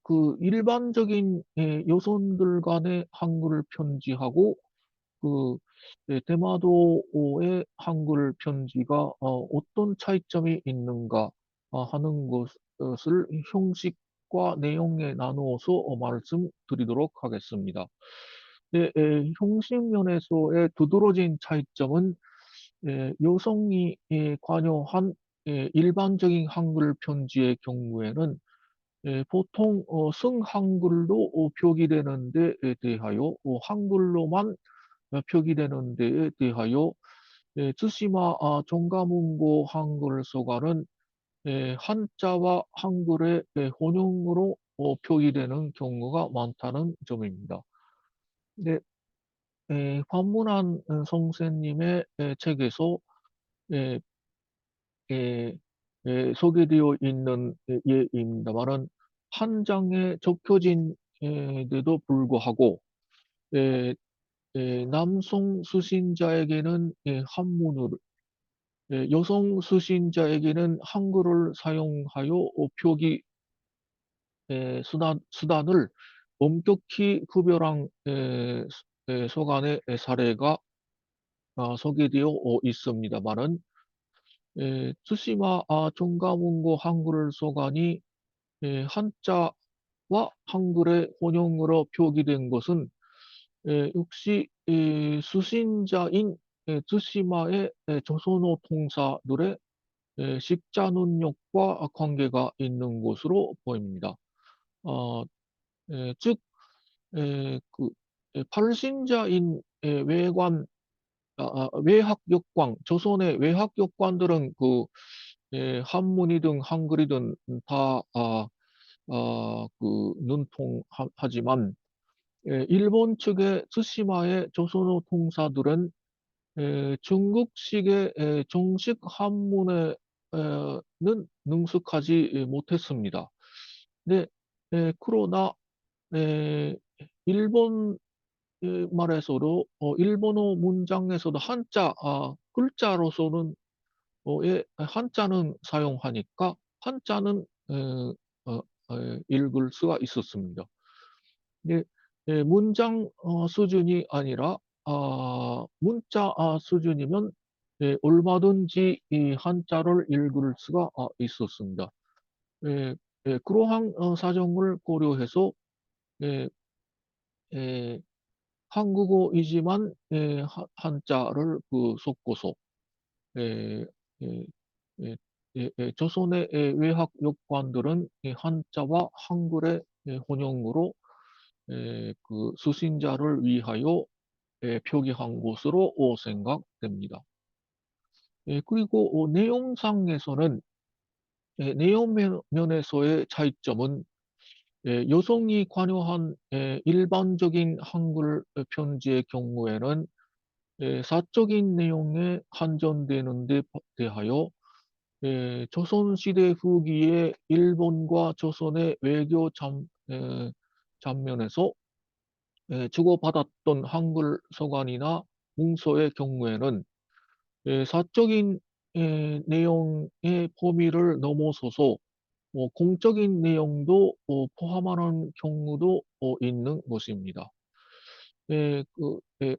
B: 그 일반적인 여성들 간의 한글 편지하고 그 대마도의 한글 편지가 어떤 차이점이 있는가 하는 것을 형식과 내용에 나누어서 말씀드리도록 하겠습니다. 네, 형식 면에서의 두드러진 차이점은 여성이 관여한 일반적인 한글 편지의 경우에는 보통 승한글로 표기되는 데 대하여 한글로만 표기되는 데에 대하여 쯔시마 종가문고 한글 서가는 한자와 한글의 혼용으로 표기되는 경우가 많다는 점입니다. 근데 황문안 선생님의 책에서 에, 에, 소개되어 있는 예입니다만은 한 장에 적혀진 데도 불구하고 남성 수신자에게는 한문을, 여성 수신자에게는 한글을 사용하여 표기 수단을 엄격히 구별한 서간의 사례가 소개되어 있습니다만은 츠시마 종가문고 한글 서간이 한자와 한글의 혼용으로 표기된 것은 역시 수신자인 츠시마의 조선어 통사들의 식자 능력과 관계가 있는 것으로 보입니다. 어, 즉, 그 팔신자인 외관, 외학 역광, 조선의 외학 역관들은 그 한문이든 한글이든 다 능통하지만 일본 측의 츠시마의 조선어 통사들은 중국식의 정식 한문에는 능숙하지 못했습니다. 네, 그러나 에, 일본 말에서도 일본어 문장에서도 한자 글자로서는 한자는 사용하니까 한자는 읽을 수가 있었습니다. 네, 문장 수준이 아니라 문자 수준이면 얼마든지 이 한자를 읽을 수가 있었습니다. 예, 그러한 사정을 고려해서 예, 예, 한국어이지만 한자를 섞어서 예, 예, 예, 조선의 외학 역관들은 이 한자와 한글의 혼용으로 수신자를 위하여 표기한 것으로 생각됩니다. 그리고 내용상에서는 내용 면에서의 차이점은 여성이 관여한 일반적인 한글 편지의 경우에는 사적인 내용에 한정되는 데 대하여 조선시대 후기에 일본과 조선의 외교 장면에서 주고받았던 한글 서간이나 문서의 경우에는 사적인 내용의 범위를 넘어서서 공적인 내용도 포함하는 경우도 있는 것입니다.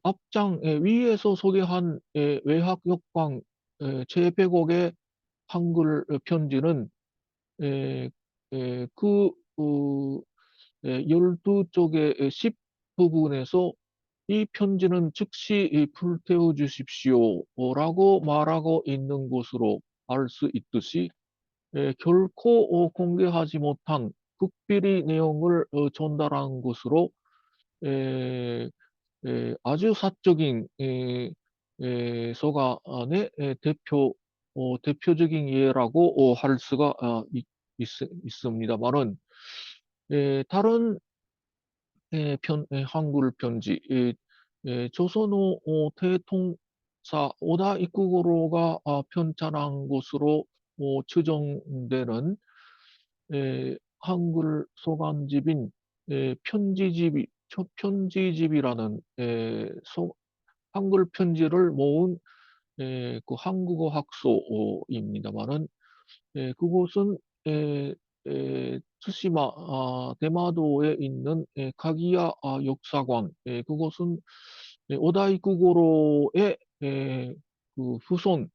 B: 앞장 위에서 소개한 외학 역광 제100억의 한글 편지는 그 12쪽의 10부분에서 이 편지는 즉시 불태워 주십시오라고 말하고 있는 것으로 알 수 있듯이 결코 공개하지 못한 극비리 내용을 전달한 것으로 에, 아주 사적인 서간의 대표적인 예라고 할 수가 있습니다만은 다른 한글 편지, 조선어 대통사 오다 이쿠고로가 편찬한 것으로 추정되는 한글 소간집인 편지집이라는 한글 편지를 모은 그 한국어 학소입니다만은 그곳은 츠시마 대마도에 있는 가기야 역사관 그곳은 오다이쿠고로의 그 후손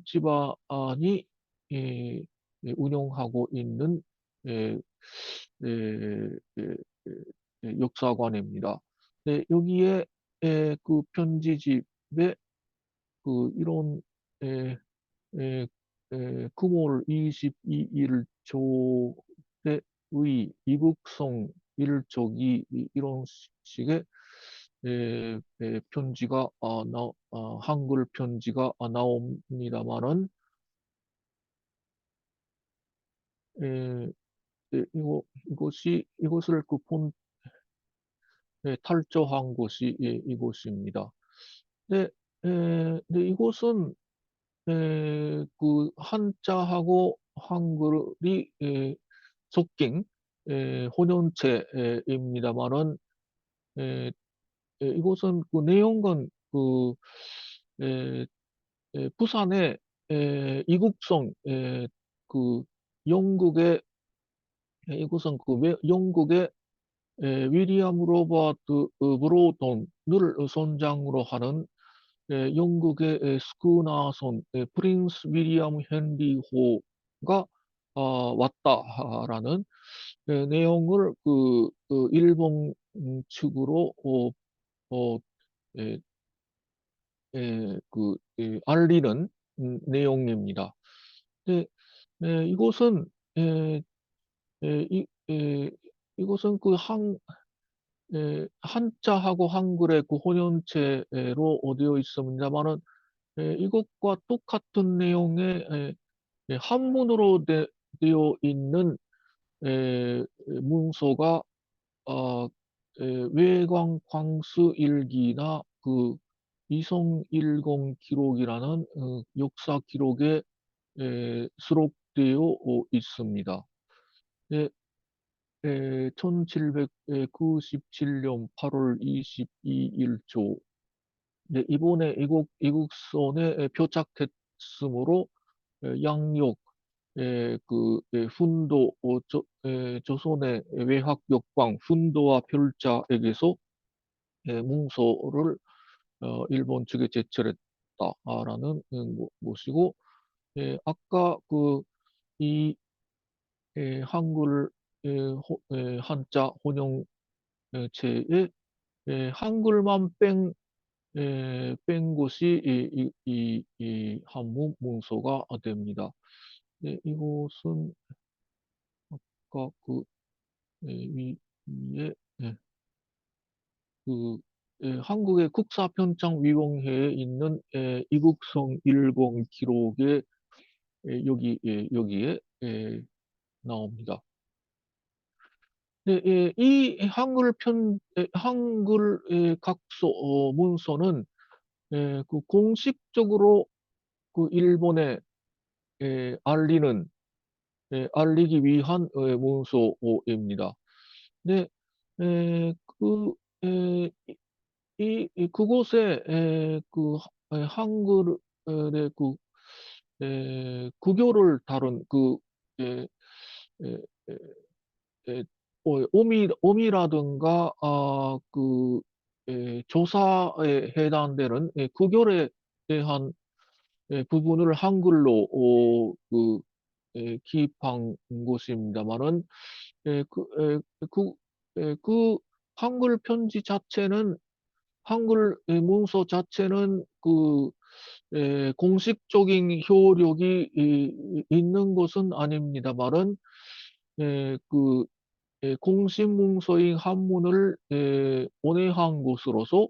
B: 집안이 에, 운영하고 있는 에, 에, 에, 역사관입니다. 네, 여기에 그 편지집에 그 이런 에, 에, 금월 22일조의 이북성 일족이 이런 식의 편지가 한글 편지가 나옵니다만은 에, 이것을 탈조한 곳이 이곳입니다. 네, 네, 이곳은 한자하고 한글이 섞인 혼연체입니다만은 이곳은 내용은 에, 부산의 이국성 그 영국의 이곳은 영국의 위리엄 로버트 브로던을 선장으로 하는 영국의 스쿠나선 프린스 위리엄 헨리 호가 왔다라는 내용을 일본 측으로 어, 에, 알리는 내용입니다. 네, 이곳은 에, 에, 이, 에, 이곳은 한자하고 한글의 혼연체로 되어 있습니다만은 이것과 똑같은 내용의 한문으로 되어 있는 문서가 어, 외광 광수 일기나 이성일공 기록이라는 역사 기록에 수록되어 있습니다. 네, 1797년 8월 22일조 이번에 이국선에 표착했으므로 양력 훈도 조선의 외학 역광 훈도와 별자에게서 문서를 일본 측에 제출했다라는 것이고 아까 이 한글 한자 혼용체에 한글만 뺀 것이 이 한문 문서가 됩니다. 이것은 아까 위에 그 한국의 국사편찬위원회에 있는 이국성 일본 기록에 여기에 나옵니다. 네, 이 한글 각서 문서는 공식적으로 일본에 알리기 위한 문서입니다. 네, 에, 그, 에, 그곳에 한글의 구교를 다룬 에, 에, 에, 에, 오미라든가 조사에 해당되는 구결에 대한 부분을 한글로 기입한 것입니다만은 그, 그 한글 편지 자체는 한글 문서 자체는 공식적인 효력이 있는 것은 아닙니다만은 공식 문서인 한문을 온해한 것으로서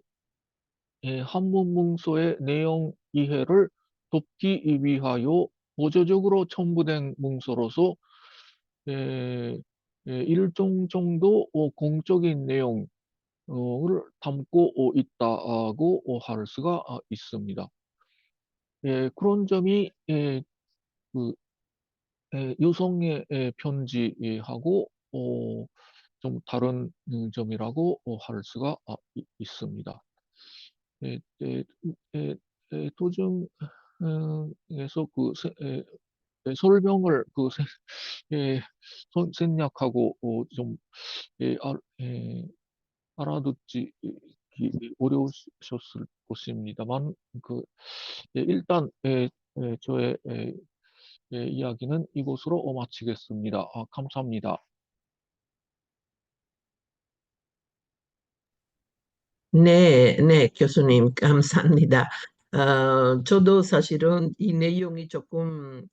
B: 한문 문서의 내용 이해를 돕기 위하여 보조적으로 첨부된 문서로서 에, 일정 정도 공적인 내용을 담고 있다고 할 수가 있습니다. 그런 점이 그 유성의 편지하고 좀 다른 점이라고 할 수가 있습니다. 도중에서 설명을 생략하고 좀 알아듣지 어려우셨을 것입니다만 일단 저의 이야기는 이곳으로 마치겠습니다. 감사합니다.
A: 네, 네, 교수님, 감사합니다. 저도 사실은 이 내용이 조금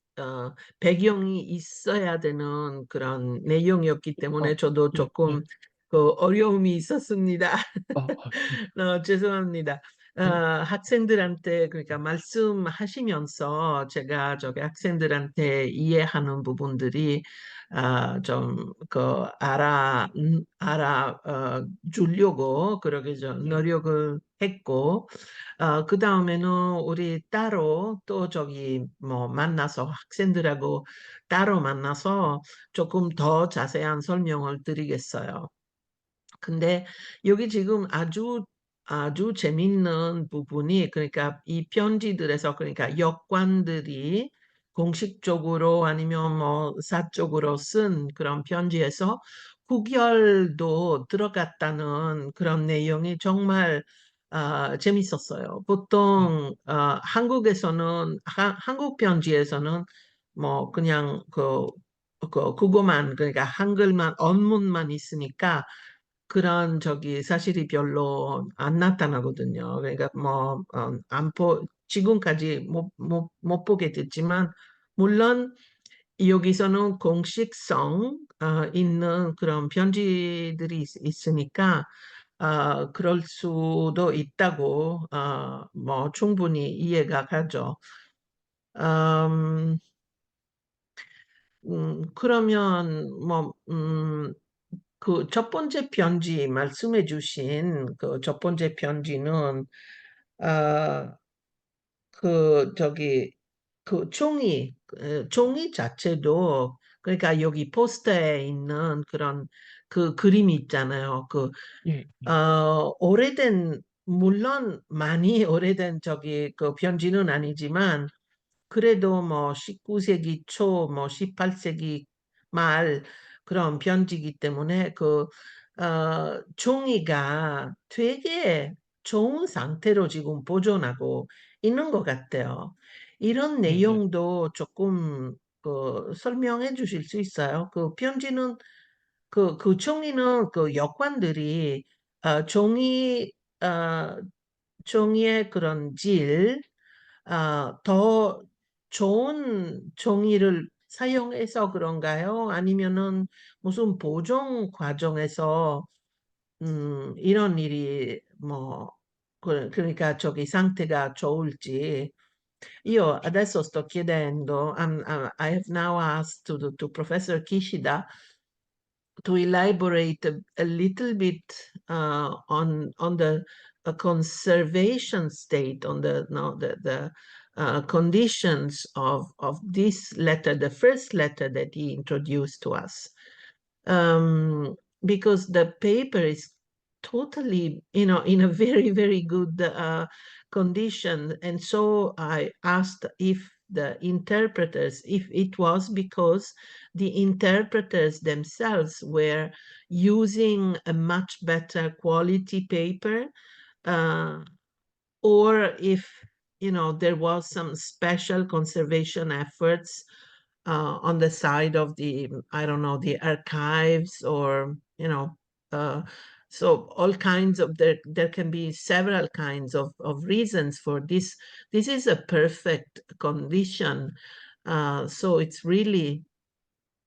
A: 배경이 있어야 되는 그런 내용이었기
B: 아,
A: 때문에 저도
B: 예, 예.
A: 조금 어려움이 있었습니다.
B: 아, 예.
A: 죄송합니다.
B: 예,
A: 학생들한테 그러니까 말씀하시면서 제가 저기 학생들한테 이해하는 부분들이 좀 그 알아 주려고 그렇게 좀
B: 예,
A: 노력을 했고 그 다음에는 우리 따로 또 저기 뭐 만나서 학생들하고 따로 만나서 조금 더 자세한 설명을 드리겠어요. 근데 여기 지금 아주 재밌는 부분이 그러니까 이 편지들에서 그러니까 역관들이 공식적으로 아니면 뭐 사적으로 쓴 그런 편지에서 구결도 들어갔다는 그런 내용이 정말 재밌었어요.
B: 예,
A: 보통 한국에서는 한국 편지에서는 뭐 그냥 그 국어만 그러니까 한글만 언문만 있으니까 그런 저기 사실이 별로 안 나타나거든요. 그러니까 뭐 지금까지 못 보게 됐지만 물론 여기서는 공식성 있는 그런 편지들이 있으니까 그럴 수도 있다고 뭐 충분히 이해가 가죠. 음, 그러면 그 첫 번째 편지 말씀해 주신 그 첫 번째 편지는 아, 그 저기 그 종이 자체도 그러니까 여기 포스터에 있는 그런 그 그림이 있잖아요.
B: 예, 예,
A: 오래된 물론 많이 오래된 저기 그 편지는 아니지만 그래도 뭐 19세기 초, 뭐 18세기 말 그런 편지이기 때문에 종이가 되게 좋은 상태로 지금 보존하고 있는 것 같아요. 이런
B: 예, 예,
A: 내용도 조금 설명해 주실 수 있어요? 그 편지는 그 종이는 그 여관들이 종이 어, 종이의 그런 더 좋은 종이를 사용해서 그런가요? 아니면은 무슨 보존 과정에서 이런 일이 뭐 그러니까 저기 상태가 좋을지 io adesso sto chiedendo I have now asked to Professor Kishida to elaborate a little bit on the conservation state, on the no the conditions of this letter, the first letter that he introduced to us, um, because the paper is totally, in a very, very good condition. And so I asked if the interpreters, if it was because the interpreters themselves were using a much better quality paper, uh, or if there was some special conservation efforts on the side of the, I don't know, the archives, or uh, so all kinds of, there can be several kinds of reasons for this. This is a perfect condition, so it's really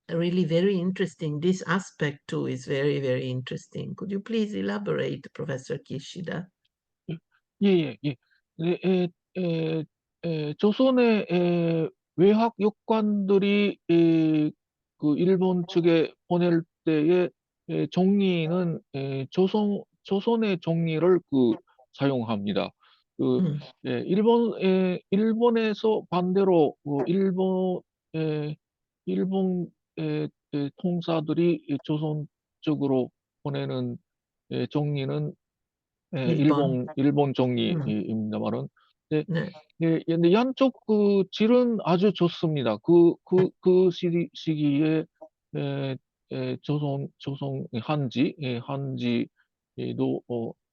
A: very interesting. This aspect too is very, very interesting. Could you please elaborate, Professor Kishida?
B: 예, 예, 예. 예, 조선의 외학 역관들이 그 일본 측에 보낼 때에 종이는 조선의 종이를 사용합니다. 그
A: Mm,
B: 일본에서 반대로 에, 일본 통사들이 조선 쪽으로 보내는 종이는
A: Ilbon.
B: 일본
A: Mm,
B: 종이입니다만은, 네,
A: 네,
B: 근데 양쪽 질은 아주 좋습니다. 그 시기에, 에, 조선 한지도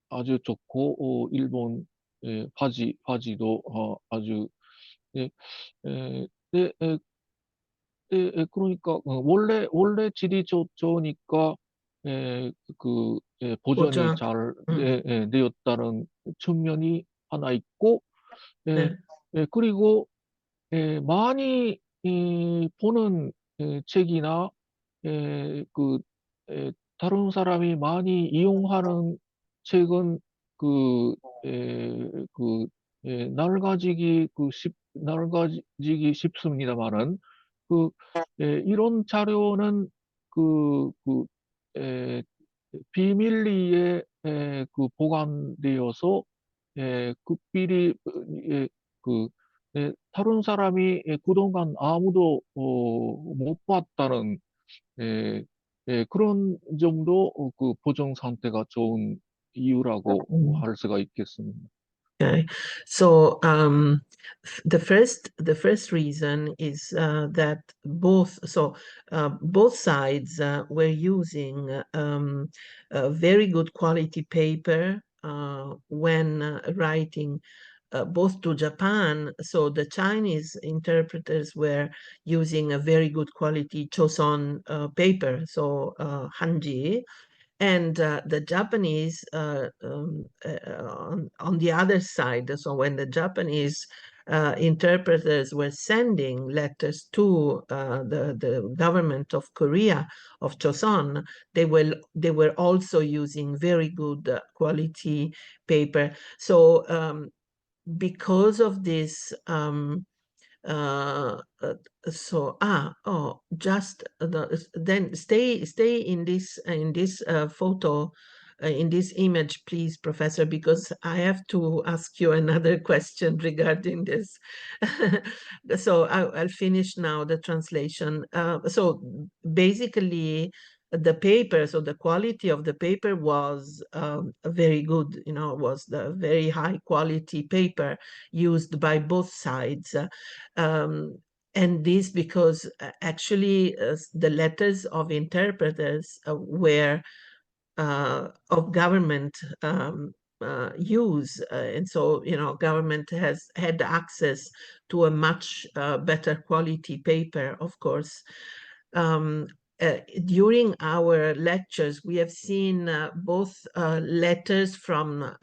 B: 아주 좋고, 일본 바지도 아주, 예, 네, 그러니까, 원래 질이 좋으니까, 보존이
A: 보장.
B: 잘
A: 음,
B: 되었다는 측면이 하나 있고, 예,
A: 네,
B: 그리고, 많이, 보는, 책이나, 예, 다른 사람이 많이 이용하는 책은 그, 그, 낡아지기 쉽습니다만은, 그, 이런 자료는 그, 그, 에, 비밀리에 보관되어서 극필히 그 다른 사람이 그동안 아무도 못 봤다는 그런 정도 그 보정 상태가 좋은 이유라고 할 수가 있겠습니다.
A: Okay, so the first reason is that both sides were using very good quality paper when writing both to Japan. So the Chinese interpreters were using a very good quality Choson paper, so Hanji, and the Japanese on the other side. So when the Japanese interpreters were sending letters to the government of Korea, of Choson, they were also using very good quality paper. So because of this uh, uh, just then stay in this photo, in this image, please, Professor, because I have to ask you another question regarding this. So I'll finish now the translation. So basically, the paper, so the quality of the paper was very good, was the very high quality paper used by both sides. Um, and this because actually the letters of interpreters were of government use. And so, government has had access to a much better quality paper, of course. Um, During our lectures, we have seen both letters from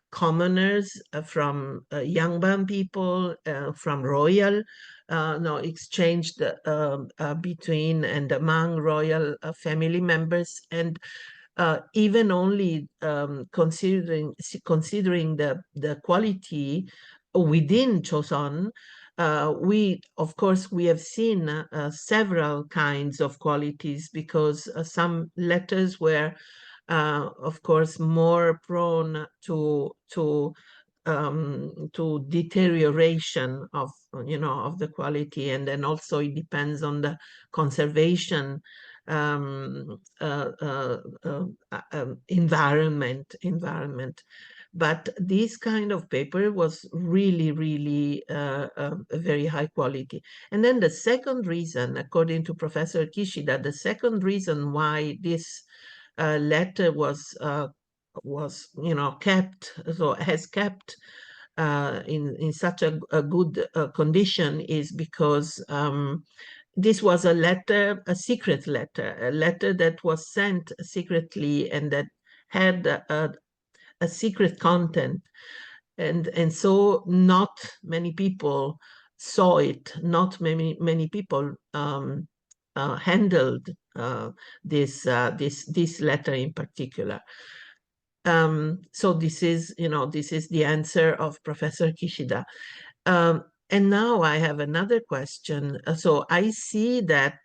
A: commoners, from Yangban people, from royal, no, exchanged between and among royal family members, and even only considering the quality within Choson. We, of course, we have seen several kinds of qualities, because some letters were, of course, more prone to deterioration of the quality, and then also it depends on the conservation environment. But this kind of paper was really, really a very high quality. And then the second reason, according to Professor Kishida, the second reason why this letter was kept, so has kept in such a good condition, is because this was a letter, a secret letter, a letter that was sent secretly and that had a secret content. And so not many people saw it, not many people handled this letter in particular. So this is the answer of Professor Kishida. And now I have another question. So I see that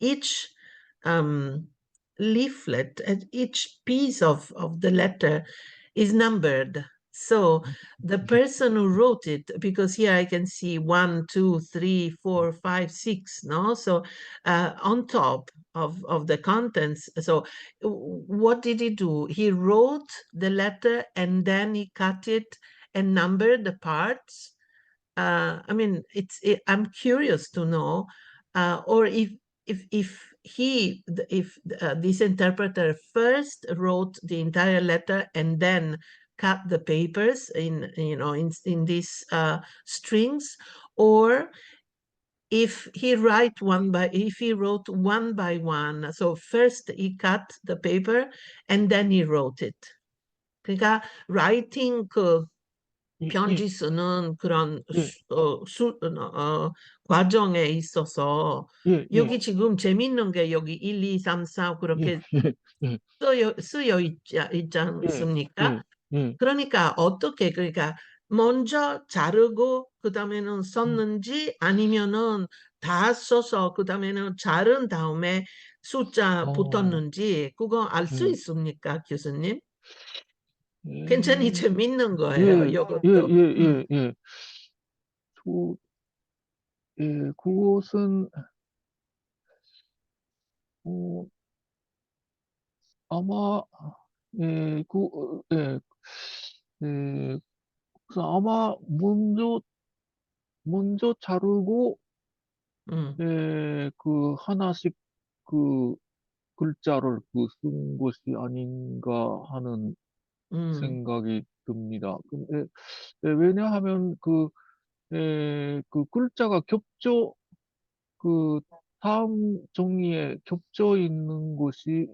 A: each leaflet and each piece of the letter is numbered. So the person who wrote it, because here I can see 1, 2, 3, 4, 5, 6, no? So on top of the contents. So what did he do? He wrote the letter and then he cut it and numbered the parts. I mean, I'm curious to know, or if this interpreter first wrote the entire letter and then cut the papers in these strings, or if he wrote one by one. So first he cut the paper and then he wrote it. 그러니까 writing
B: 예, 예,
A: 편지 쓰는 그런
B: 예,
A: 과정에 있어서
B: 예, 예,
A: 여기 지금 재밌는 게 여기 1, 2, 3, 4
B: 예,
A: 그렇게
B: 예, 예,
A: 쓰여 있지
B: 예,
A: 않습니까?
B: 예, 예,
A: 그러니까 어떻게 그러니까 먼저 자르고 그다음에는
B: 음,
A: 썼는지 아니면은 다 써서 그다음에는 자른 다음에 숫자
B: 어,
A: 붙었는지 그거 알 수
B: 예,
A: 있습니까, 교수님? 굉장히
B: 예,
A: 재밌는 거예요,
B: 예, 예,
A: 이것도.
B: 예, 예, 예. 저, 그것은, 어, 아마, 예, 그래서 아마 먼저 자르고,
A: 음,
B: 하나씩 그 글자를 쓴 것이 아닌가 하는
A: 음,
B: 생각이 듭니다. 근데, 왜냐하면 그 글자가 그 다음 종이에 겹쳐 있는 것이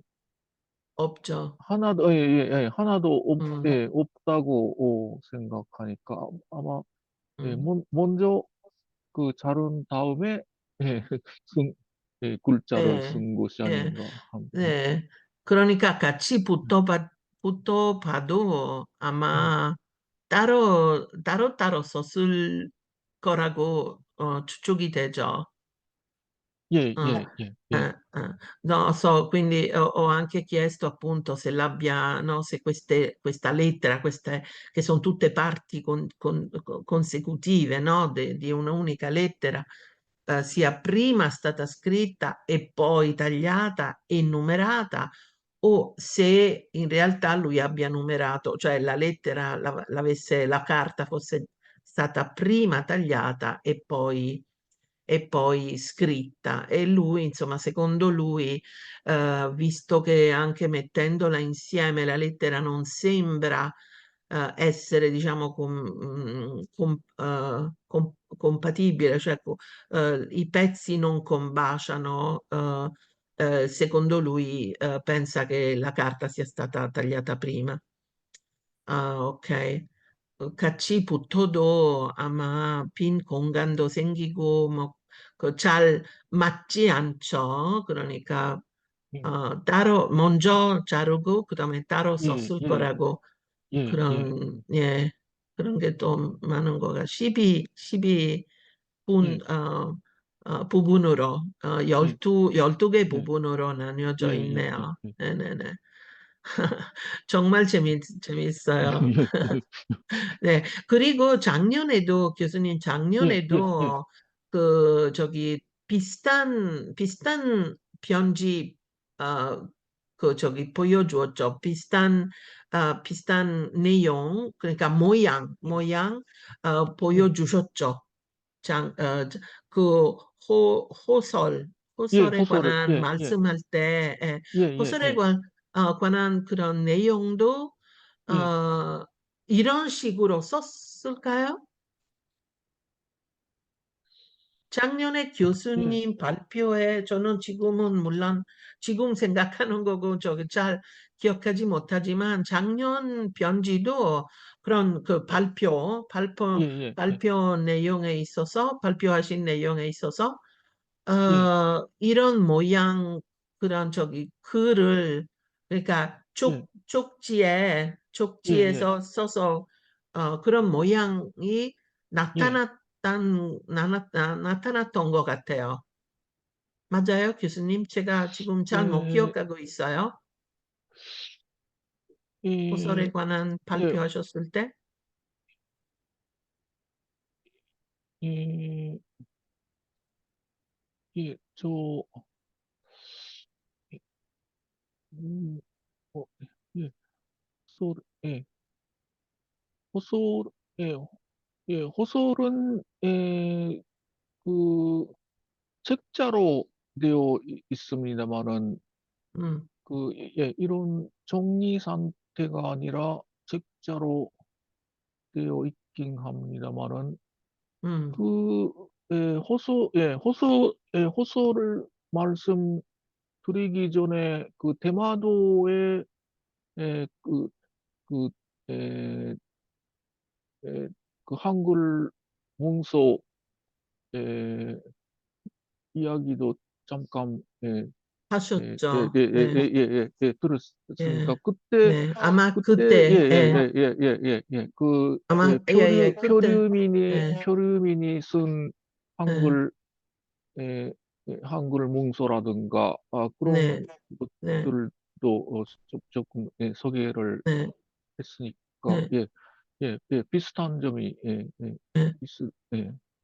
A: 없죠.
B: 하나도
A: 음,
B: 없다고 생각하니까 아마
A: 음.
B: 먼저 그 자른 다음에 예, 쓴 글자를
A: 예,
B: 쓴 것이
A: 예,
B: 아닌가 합니다.
A: 네. 그러니까 같이 붙어 봐도
B: 예,
A: 아마 따로 썼을 거라고 추측이 되죠.
B: 예,
A: Ah,
B: 예, 예, 예,
A: No, so, quindi ho anche chiesto appunto se l'abbia, no, se questa lettera, queste che sono tutte parti consecutive, no, di un'unica lettera, sia prima stata scritta e poi tagliata e numerata, o se in realtà lui abbia numerato, cioè la lettera, la carta fosse stata prima tagliata e poi scritta. E lui, insomma, secondo lui, visto che anche mettendola insieme la lettera non sembra essere, diciamo, compatibile, cioè i pezzi non combaciano, secondo lui pensa che la carta sia stata tagliata prima. 아, 오케이. 같이 붙어도 아마 빈 공간도 생기고 뭐 그 잘 맞지 않죠. 그러니까
B: 예,
A: 따로 먼저 자르고 그다음에 따로
B: 예,
A: 썼을
B: 예,
A: 거라고
B: 예, 예,
A: 그런 예 그런 게 또 많은 거가 12
B: 예,
A: 부분으로
B: 예,
A: 12개
B: 예,
A: 부분으로
B: 예,
A: 나뉘어져
B: 예, 예,
A: 있네요.
B: 예,
A: 네네네. 정말 재밌어요.
B: 예, 예,
A: 네. 그리고 작년에도, 교수님,
B: 예, 예, 예,
A: 작년에도 저기 비슷한 편지, 보여주었죠. 비슷한 내용, 그러니까 모양,
B: 예,
A: 보여주셨죠. 장, 어, 저- 그
B: 예,
A: 호설에
B: 호소를,
A: 관한
B: 예, 예,
A: 말씀할 때,
B: 예, 예,
A: 호설에
B: 예,
A: 관한 그런 내용도
B: 예,
A: 어, 이런 식으로 썼을까요? 작년에
B: 예,
A: 교수님 발표에 저는 지금은 물론 지금 생각하는 거고 저기 잘 기억하지 못하지만 작년 편지도 그런 그
B: 예, 예, 예,
A: 발표하신 내용에 있어서
B: 예,
A: 이런 모양 그런 저기 글을 그러니까
B: 예, 예, 예,
A: 쪽지에서 써서 그런 모양이
B: 예,
A: 나타났던 것 같아요. 맞아요, 교수님? 제가 지금 잘 못
B: 예,
A: 기억하고 있어요.
B: 예,
A: 소설에 관한
B: 예,
A: 발표하셨을 때?
B: 예, 예, 음, 어, 예, 호소, 예, 호소, 예, 호소는, 그, 책자로 되어 있습니다만은,
A: 음,
B: 이런 정리 상태가 아니라 책자로 되어 있긴 합니다만은,
A: 음,
B: 호소를 말씀드리기 전에 그 대마도의 예, 그, 에, 그 한글 원서 에, 이야기도 잠깐
A: 하셨죠. 네, 예,
B: 들었으니까 그때
A: 네. 아마
B: 그때
A: 그때, 예, 아마, 예, 예, 그때, 예,
B: 표류민이 쓴
A: 예,
B: 한글 한글 문서라든가
A: 네,
B: 그런
A: 네,
B: 것들도 조금 소개를
A: 네,
B: 했으니까
A: 네,
B: 비슷한 점이
A: 네.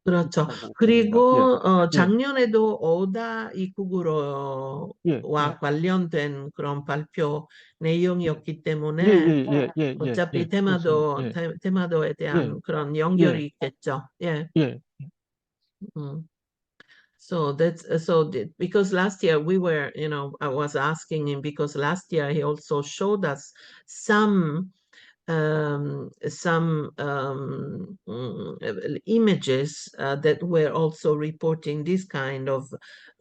A: 그렇죠.
B: 있다고
A: 그리고
B: 봅니다. 예,
A: 작년에도 오다 이쿠구로와
B: 예,
A: 관련된 그런 발표 내용이었기
B: 예, 예,
A: 때문에
B: 예,
A: 어차피
B: 그렇습니다.
A: 테마도에
B: 예,
A: 대한 그런
B: 예,
A: 연결이 있겠죠. 예.
B: 예,
A: 음. So because last year we were, I was asking him because last year he also showed us some images that were also reporting this kind of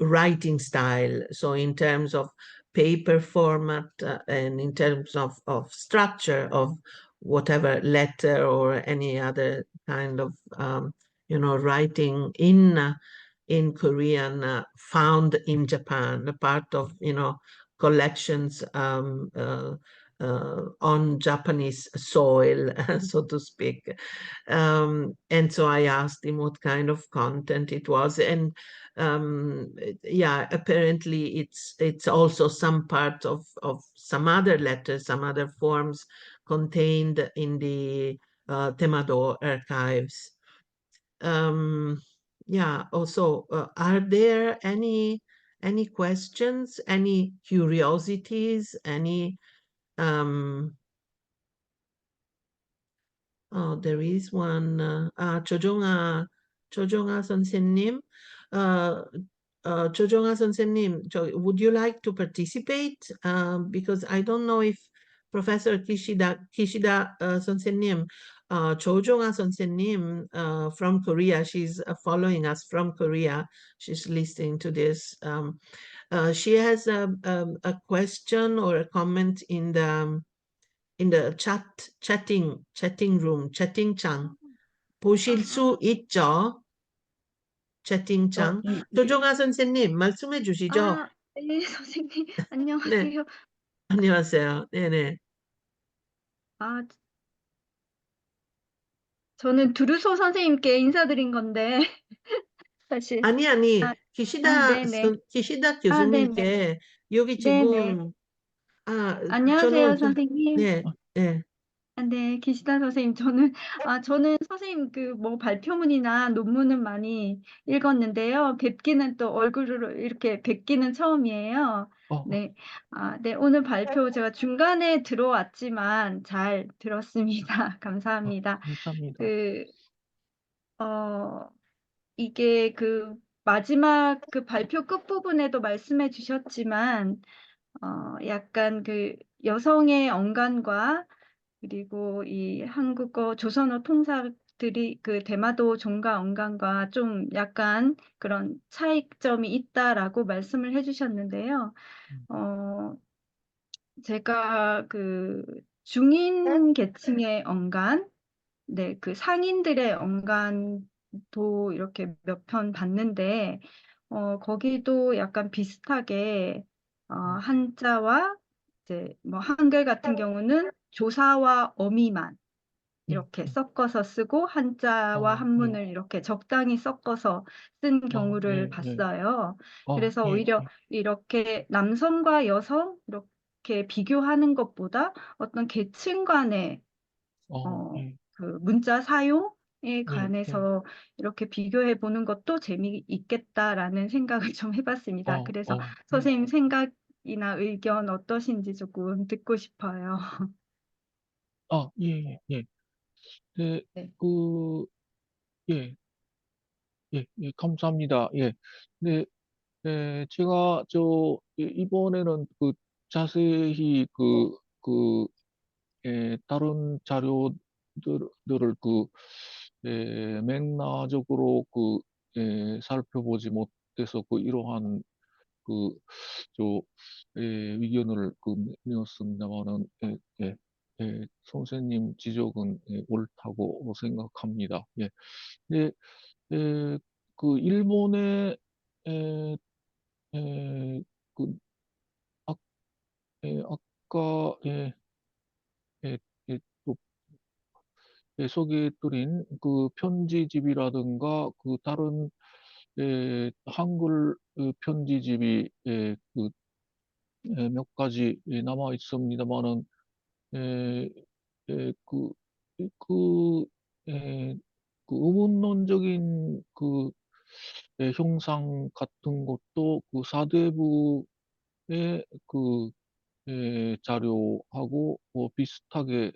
A: writing style. So in terms of paper format and in terms of structure of whatever letter or any other kind of writing in Korean found in Japan, a part of collections on Japanese soil, so to speak. And so I asked him what kind of content it was, and yeah, apparently it's also some part of some other letters, some other forms contained in the Temado archives. Um, yeah. Also, are there any questions, any curiosities, any um, oh, there is one. 조정아 선생님. Uh, 조정아 선생님, would you like to participate? Because I don't know if Professor Kishida 선생님, 조정아 선생님 from Korea, she's following us from Korea. She's listening to this. She has a question or a comment in the chatting room, 채팅창 보실
C: 아,
A: 수 있죠? 채팅창. 조종아 선생님 말씀해 주시죠.
C: 네, 선생님,
A: 네,
C: 안녕하세요.
A: 안녕하세요. 네네.
C: 아, 저는 두루소 선생님께 인사드린 건데, 사실.
A: 아니,
C: 아, 네네.
A: 기시다
C: 네네.
A: 교수님께 여기
C: 네네.
A: 지금,
C: 안녕하세요,
A: 저는
C: 선생님.
A: 네, 네.
C: 네, 기시다 선생님. 저는 선생님 뭐 발표문이나 논문은 많이 읽었는데요. 뵙기는 또 얼굴로 이렇게 뵙기는 처음이에요.
B: 어,
C: 네. 네, 오늘 발표 제가 중간에 들어왔지만 잘 들었습니다. 감사합니다.
B: 감사합니다.
C: 그, 어, 이게 마지막 발표 끝부분에도 말씀해 주셨지만, 약간 여성의 언간과 그리고 이 한국어 조선어 통사들이 대마도 종가 언간과 좀 약간 그런 차이점이 있다라고 말씀을 해주셨는데요. 어, 제가 중인 계층의 언간, 네, 상인들의 언간도 이렇게 몇 편 봤는데, 거기도 약간 비슷하게, 한자와 이제 뭐 한글 같은 경우는 조사와 어미만 이렇게 섞어서 쓰고 한자와
B: 예,
C: 한문을 이렇게 적당히 섞어서 쓴 경우를
B: 예,
C: 봤어요. 그래서
B: 예,
C: 오히려
B: 예,
C: 이렇게 남성과 여성 이렇게 비교하는 것보다 어떤 계층 간의
B: 예,
C: 문자 사용에
B: 예,
C: 관해서 이렇게 비교해 보는 것도 재미있겠다라는 생각을 좀 해봤습니다. 그래서
B: 예.
C: 선생님 생각이나 의견 어떠신지 조금 듣고 싶어요.
B: 예. 네,
C: 네.
B: 그, 예, 감사합니다. 예. 네, 제가 이번에는 자세히 다른 자료들을 맥락적으로 살펴보지 못해서 이러한 그, 저, 의견을 내었습니다만은, 선생님 지적은 옳다고 생각합니다. 예. 네, 일본의, 에, 에, 아까 또 소개해드린 그 편지집이라든가 그 다른 한글 편지집이 몇 가지 남아 있습니다만은 그, 그, 에, 그 의문론적인 그 형상 같은 것도 그 사대부의 그 자료하고 뭐 비슷하게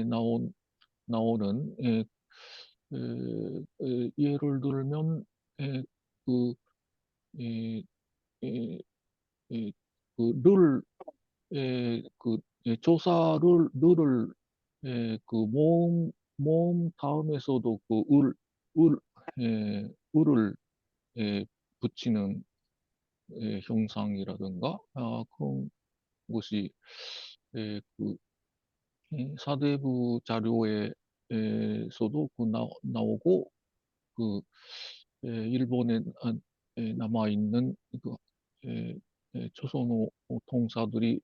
B: 나오는 예를 들면 그 에, 에, 그 조사를 를 그 모음 다음에서도 그 을을 붙이는 형상이라든가 그런 것이 그 사대부 자료에서도 나오고 그 일본에 남아 있는 그 조선어 통사들이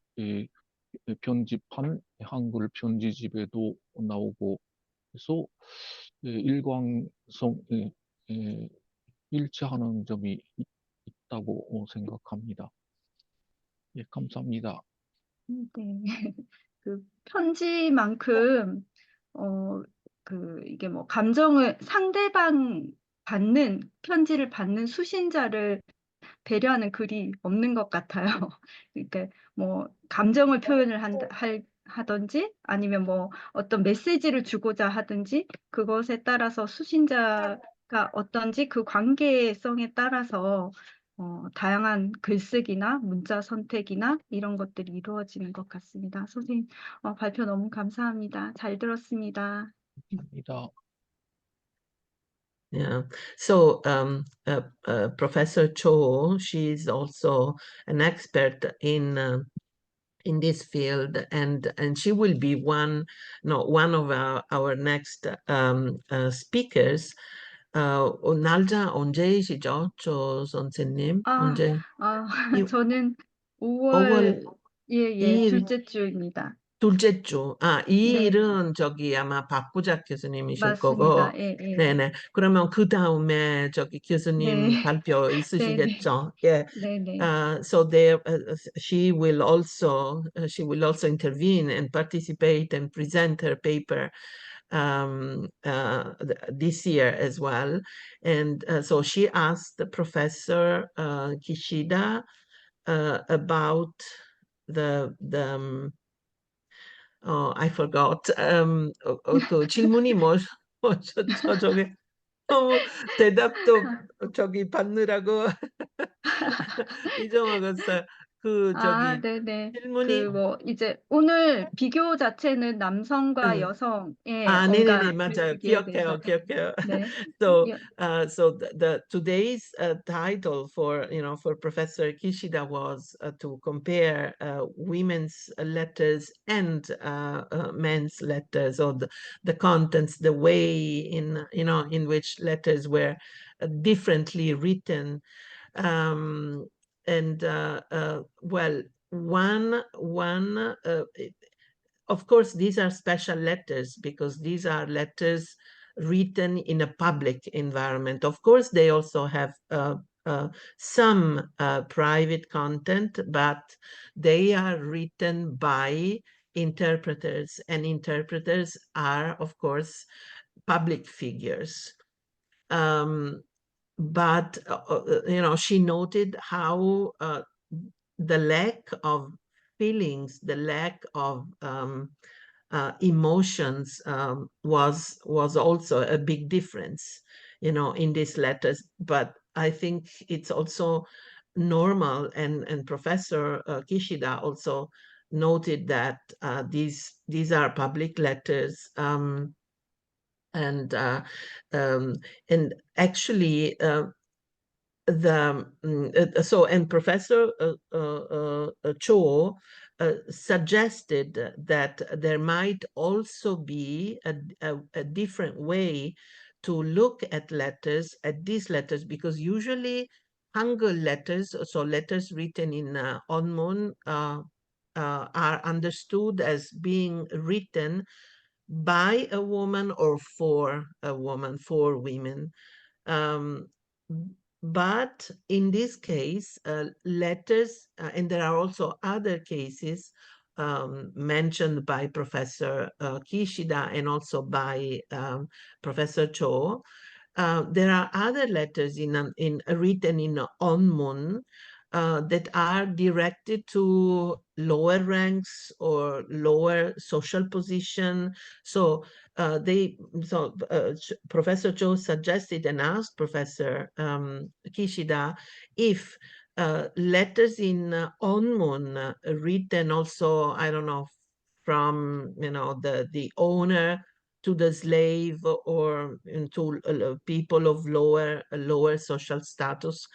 B: 편집한 한글 편지집에도 나오고 해서 일관성 일치하는 점이 있다고 생각합니다. 예, 감사합니다.
C: 네. 그 편지만큼 이게 뭐 감정을 상대방 편지를 받는 수신자를 배려하는 글이 없는 것 같아요. 그러니까 뭐 감정을 표현을 하든지 아니면 뭐 어떤 메시지를 주고자 하든지 그것에 따라서 수신자가 어떤지 그 관계성에 따라서 다양한 글쓰기나 문자 선택이나 이런 것들이 이루어지는 것 같습니다. 선생님 발표 너무 감사합니다. 잘 들었습니다.
B: 감사합니다.
A: Yeah. So Professor Cho, she's also an expert in this field, and she will be one of our next speakers. 날짜 언제이시죠, 조 선생님? 언제?
C: 저는
A: 5월
C: 5월
A: 2일
C: 둘째 주입니다.
A: 둘째 주. 이
C: 네,
A: 일은 저기 아마 박부작 교수님이실
C: 맞습니다.
A: 거고.
C: 예, 예.
A: 네네. 그러면 그 다음에 저기 교수님
C: 네,
A: 발표
C: 네, 네,
A: 있으시겠죠? 예.
C: 네, 네.
A: So there, she will also intervene and participate and present her paper this year as well. And so she asked Professor Kishida about the I forgot. 그 질문이 뭐였죠? 저기 너무 대답도 저기 받느라고 잊어먹었어요. 그 저기
C: 네네.
A: 질문이
C: 뭐 이제 오늘 비교 자체는 남성과
A: 응.
C: 여성의
A: 네네네,
C: 언가
A: 맞아요.
C: 글쓰기에 대해서.
A: 기억해요.
C: 네.
A: So,
C: 여-
A: so the today's title for Professor Kishida was to compare women's letters and men's letters, or the contents, the way in which letters were differently written, and well, one. Of course, these are special letters because these are letters written in a public environment. Of course, they also have some private content, but they are written by interpreters, and interpreters are, of course, public figures. But she noted how the lack of feelings, the lack of emotions was also a big difference, in these letters. But I think it's also normal, and Professor Kishida also noted that these are public letters, and actually and Professor Cho suggested that there might also be a different way to look at these letters, because usually Hangul letters, so letters written in Onmun, are understood as being written by a woman or for a woman, for women. Um, but in this case, letters, and there are also other cases mentioned by Professor Kishida and also by Professor Cho. There are other letters written in Onmun that are directed to lower ranks or lower social position. So Professor Cho suggested and asked Professor Kishida if letters in Onmun written also, I don't know, from the owner to the slave or to people of lower social status.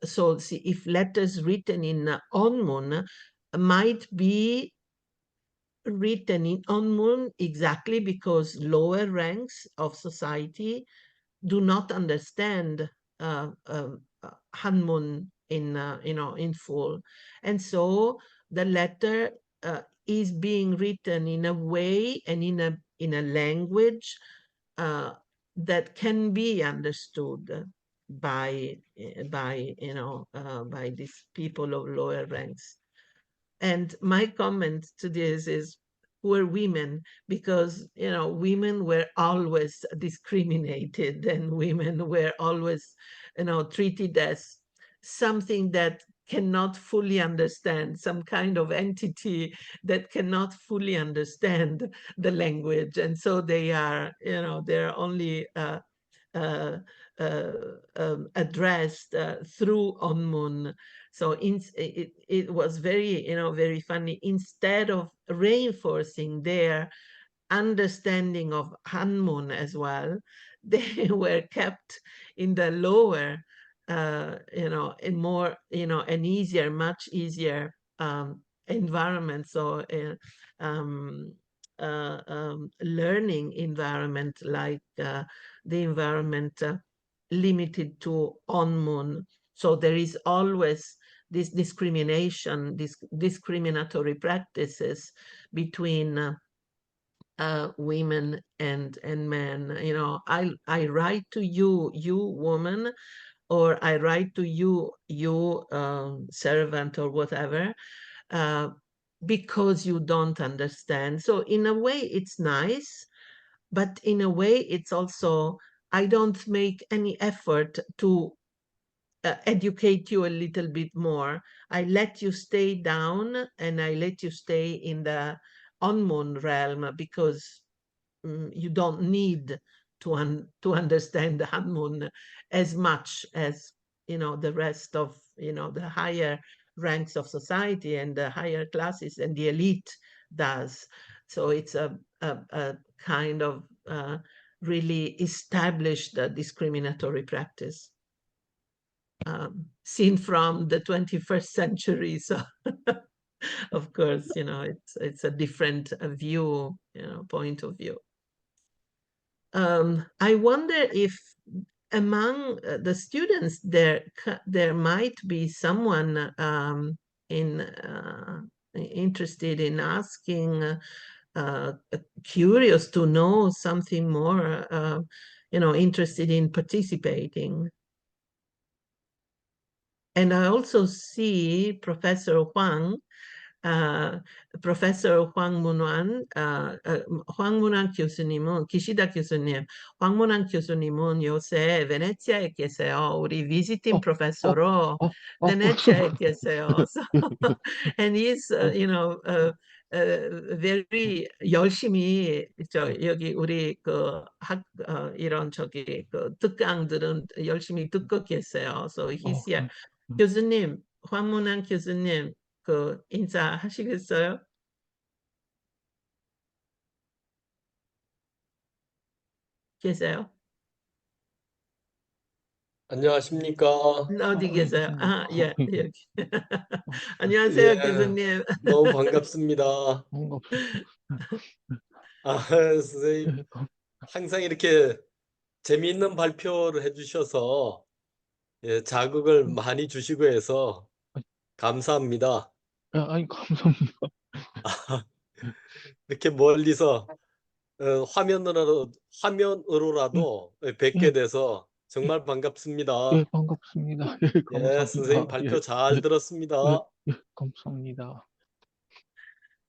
A: So see, if letters written in Onmun might be written in Onmun exactly because lower ranks of society do not understand Hanmun in full, and so the letter is being written in a way and in a language that can be understood by by these people of lower ranks. And my comment to this is poor women, because women were always discriminated and women were always treated as something that cannot fully understand, some kind of entity that cannot fully understand the language, and so they are they're only uh, addressed through Onmun. So it was very funny. Instead of reinforcing their understanding of Hanmun as well, they were kept in the lower, in more, an easier, much easier environment. So learning environment, like the environment limited to Onmun. So there is always this discrimination, discriminatory practices between women and men. I write to you, you woman, or I write to you, you servant or whatever, because you don't understand. So in a way, it's nice, but in a way, it's also, I don't make any effort to educate you a little bit more. I let you stay down and I let you stay in the Onmun realm because you don't need to understand the Hanmun as much as the rest of the higher ranks of society and the higher classes and the elite does. So it's a kind of really established discriminatory practice seen from the 21st century. So of course, it's a different view, point of view. I wonder if among the students there might be someone interested in asking, curious to know something more, interested in participating. And I also see Professor Huang, Professor Huang Munwan, Huang Munwan 교수님은, 기시다 교수님, 황 문환 교수님은 요새 베네치아에 계세요. 우리 비지팅 프로페서로 베네치아에 계세요. So, and he's, very 열심히 여기 우리 이런 특강들은 열심히 듣고 계세요. So he's here. 교수님, 황문환 교수님, 인사하시겠어요? 계세요?
D: 안녕하십니까?
A: 어디 계세요? 예, 여기.
D: 예,
A: 안녕하세요, 교수님.
D: 너무 반갑습니다. 선생님, 항상 이렇게 재미있는 발표를 해주셔서 자극을 많이 주시고 해서 감사합니다.
B: 아니, 감사합니다.
D: 이렇게 멀리서 화면으로라도 뵙게
B: 예,
D: 돼서
B: 예,
D: 정말 반갑습니다.
B: 예, 반갑습니다. 예,
D: 예, 선생님
B: 감사합니다. 예,
D: 발표 잘
B: 예, 예,
D: 들었습니다.
B: 예, 감사합니다.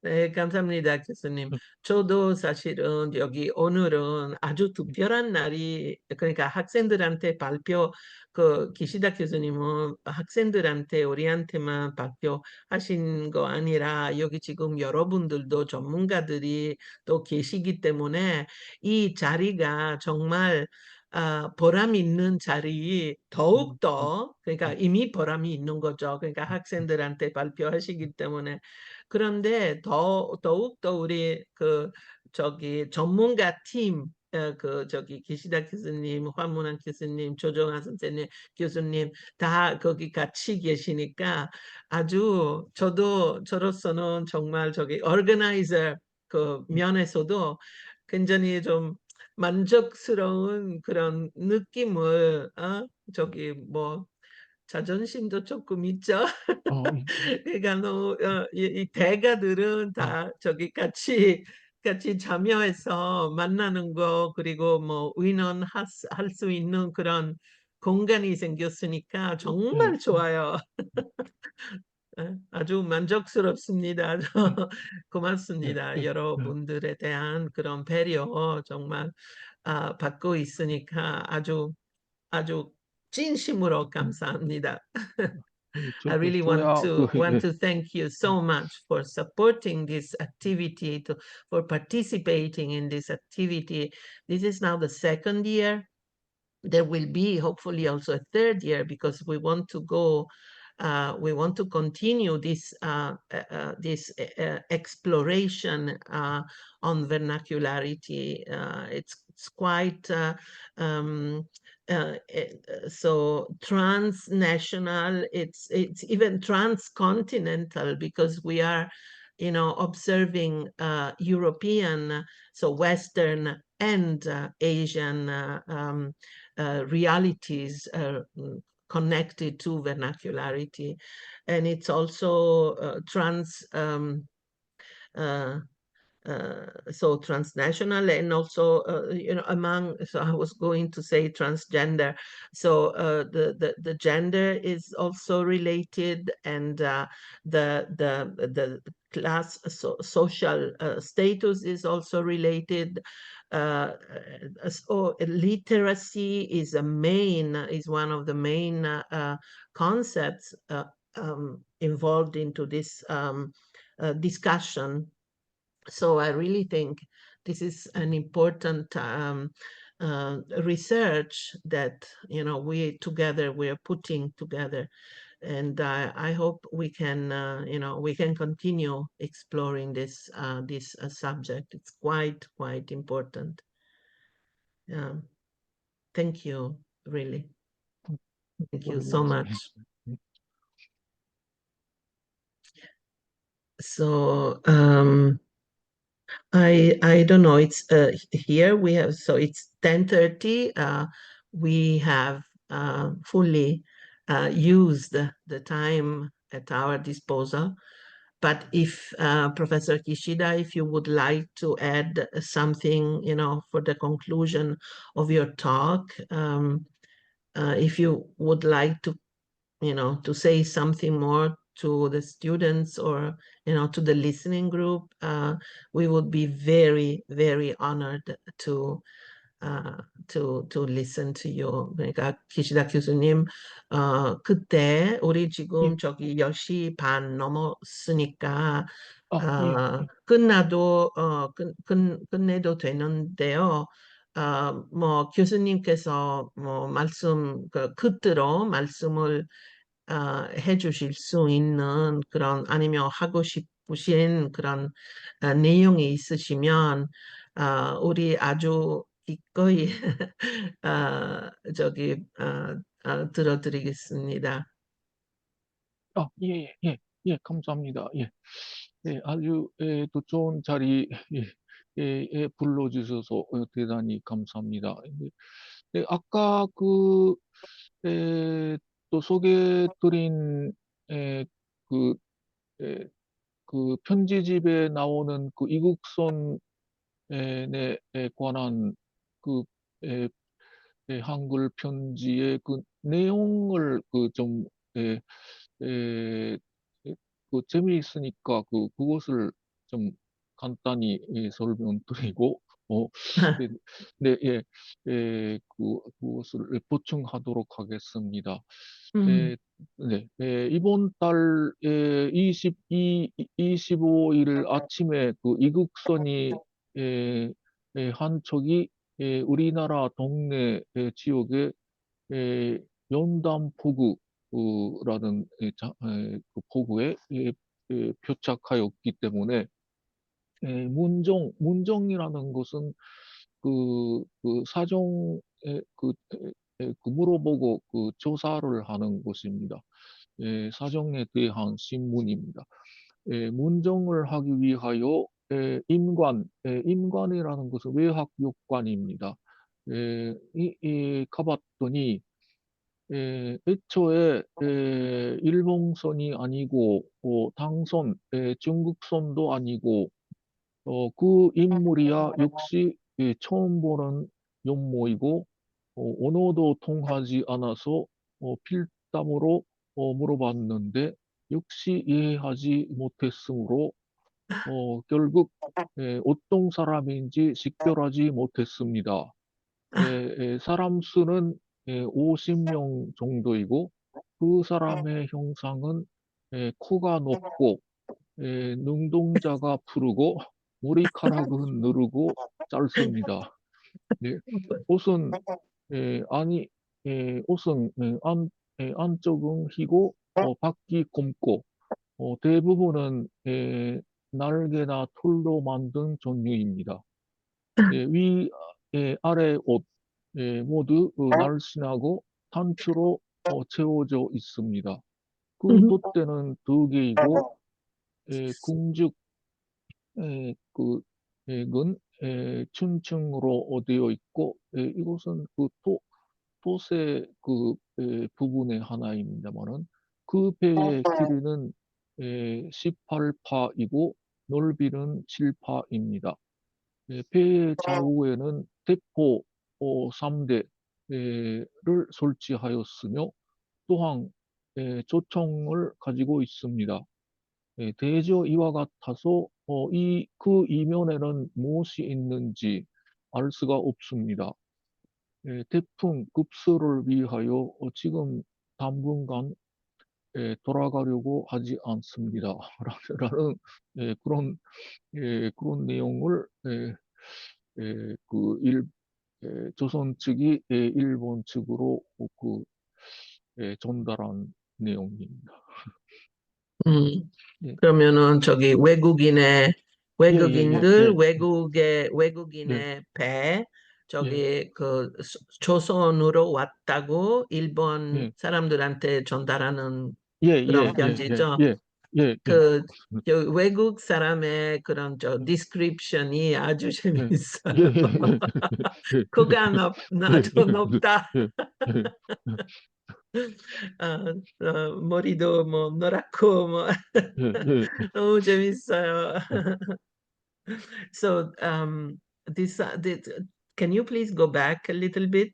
A: 네, 감사합니다, 교수님.
B: 예,
A: 저도 사실은 여기 오늘은 아주 특별한 날이, 그러니까 학생들한테 발표, 기시다 교수님은 학생들한테, 우리한테만 발표하신 거 아니라 여기 지금 여러분들도 전문가들이 또 계시기 때문에 이 자리가 정말 보람 있는 자리, 더욱더, 그러니까 이미 보람이 있는 거죠. 그러니까 학생들한테 발표하시기 때문에. 그런데 더욱더 우리 전문가 팀, 기시다 교수님, 황문안 교수님, 조정아 선생님, 교수님 다 거기 같이 계시니까 아주 저로서는 정말 오르가나이저 그 면에서도 굉장히 좀 만족스러운 그런 느낌을, 뭐 자존심도 조금 있죠.
B: 예.
A: 그러니까 이 대가들은
B: 아,
A: 다 같이 참여해서 만나는 거, 그리고 뭐 의논할 수 있는 그런 공간이 생겼으니까
B: 예,
A: 정말 좋아요. 아주 만족스럽습니다.
B: 예, 예,
A: 고맙습니다.
B: 예,
A: 여러분들에 대한 그런 배려 정말 받고 있으니까 아주 진심으로 감사합니다. I really want
B: 저야,
A: to
B: 예,
A: thank you so much for supporting this activity, for participating in this activity. This is now the second year. There will be hopefully also a third year because we want to continue this exploration on vernacularity. It's quite so transnational. It's even transcontinental because we are, observing European, so Western and Asian realities connected to vernacularity, and it's also uh, so transnational, and also so I was going to say transgender, so the gender is also related, and the class, social status is also related. So literacy is one of the main concepts involved into this discussion. So I really think this is an important research that we're putting together, and I hope we can continue exploring this subject. It's quite important. Thank you, really. Thank you so much. So I don't know. It's here we have, so it's 10:30. We have fully used the time at our disposal. But if Professor Kishida, if you would like to add something, for the conclusion of your talk, if you would like to, to say something more to the students, or to the listening group, we would be very, very honored to listen to you. 그러니까 기시다 교수님, 그때 우리 지금 저기 10시 반 넘었으니까 끝내도 되는데요. 뭐 교수님께서 뭐 끝으로 말씀을 해주실 수 있는 그런, 아니면 하고 싶으신 그런 내용이 있으시면 우리 아주 기꺼이 들어드리겠습니다.
B: 감사합니다. 아주 또 좋은 자리에 불러주셔서 대단히 감사합니다. 아까 또 소개드린 그 그 편지집에 나오는 그 이국선에 관한 그 한글 편지의 그 내용을 좀 재미있으니까 그것을 좀 간단히 설명드리고 네, 네, 그것을 보충하도록 하겠습니다. 네, 이번 달 25일 아침에 그 이국선이 한 척이 우리나라 동네 지역에 연담포구라는 그 포구에 표착하였기 때문에 문정이라는 것은 사정에 물어보고 조사를 하는 것입니다. 사정에 대한 신문입니다. 문정을 하기 위하여 임관이라는 것은 외학요관입니다. 가봤더니 애초에 일본선이 아니고 당선, 중국선도 아니고 그 인물이야 역시 처음 보는 연모이고 언어도 통하지 않아서 필담으로 물어봤는데 역시 이해하지 못했으므로 결국 어떤 사람인지 식별하지 못했습니다. 사람 수는 50명 정도이고 그 사람의 형상은 코가 높고 눈동자가 푸르고 머리카락은 누르고 짧습니다. 네, 옷은 옷은 안쪽은 희고 밖이 검고 대부분은 날개나 털로 만든 종류입니다. 위 아래 옷 모두 날씬하고 단추로 채워져 있습니다. 그 돛대는 2개이고 궁죽 은 층층으로 되어 있고 이것은 돛의 부분의 하나입니다만은 그 배의 길이는 18파이고 넓이는 7파입니다. 배의 좌우에는 대포 3대를 설치하였으며 또한 조총을 가지고 있습니다. 대저 이와 같아서 그 이면에는 무엇이 있는지 알 수가 없습니다. 태풍 급수를 위하여 지금 당분간 돌아가려고 하지 않습니다. 라는 그런 내용을 조선 측이 일본 측으로 전달한 내용입니다. 예.
A: 그러면은 저기 외국인들
B: 예.
A: 외국인의 배 저기 그 조선으로 왔다고 일본 사람들한테 전달하는 그런 편지죠. 그 저 외국 사람의 그런 저 디스크립션이 아주 재밌어요. 코가 나도 높다. 머리도 뭐 노랗고 뭐 너무 재밌어요. So this can you please go back a little bit?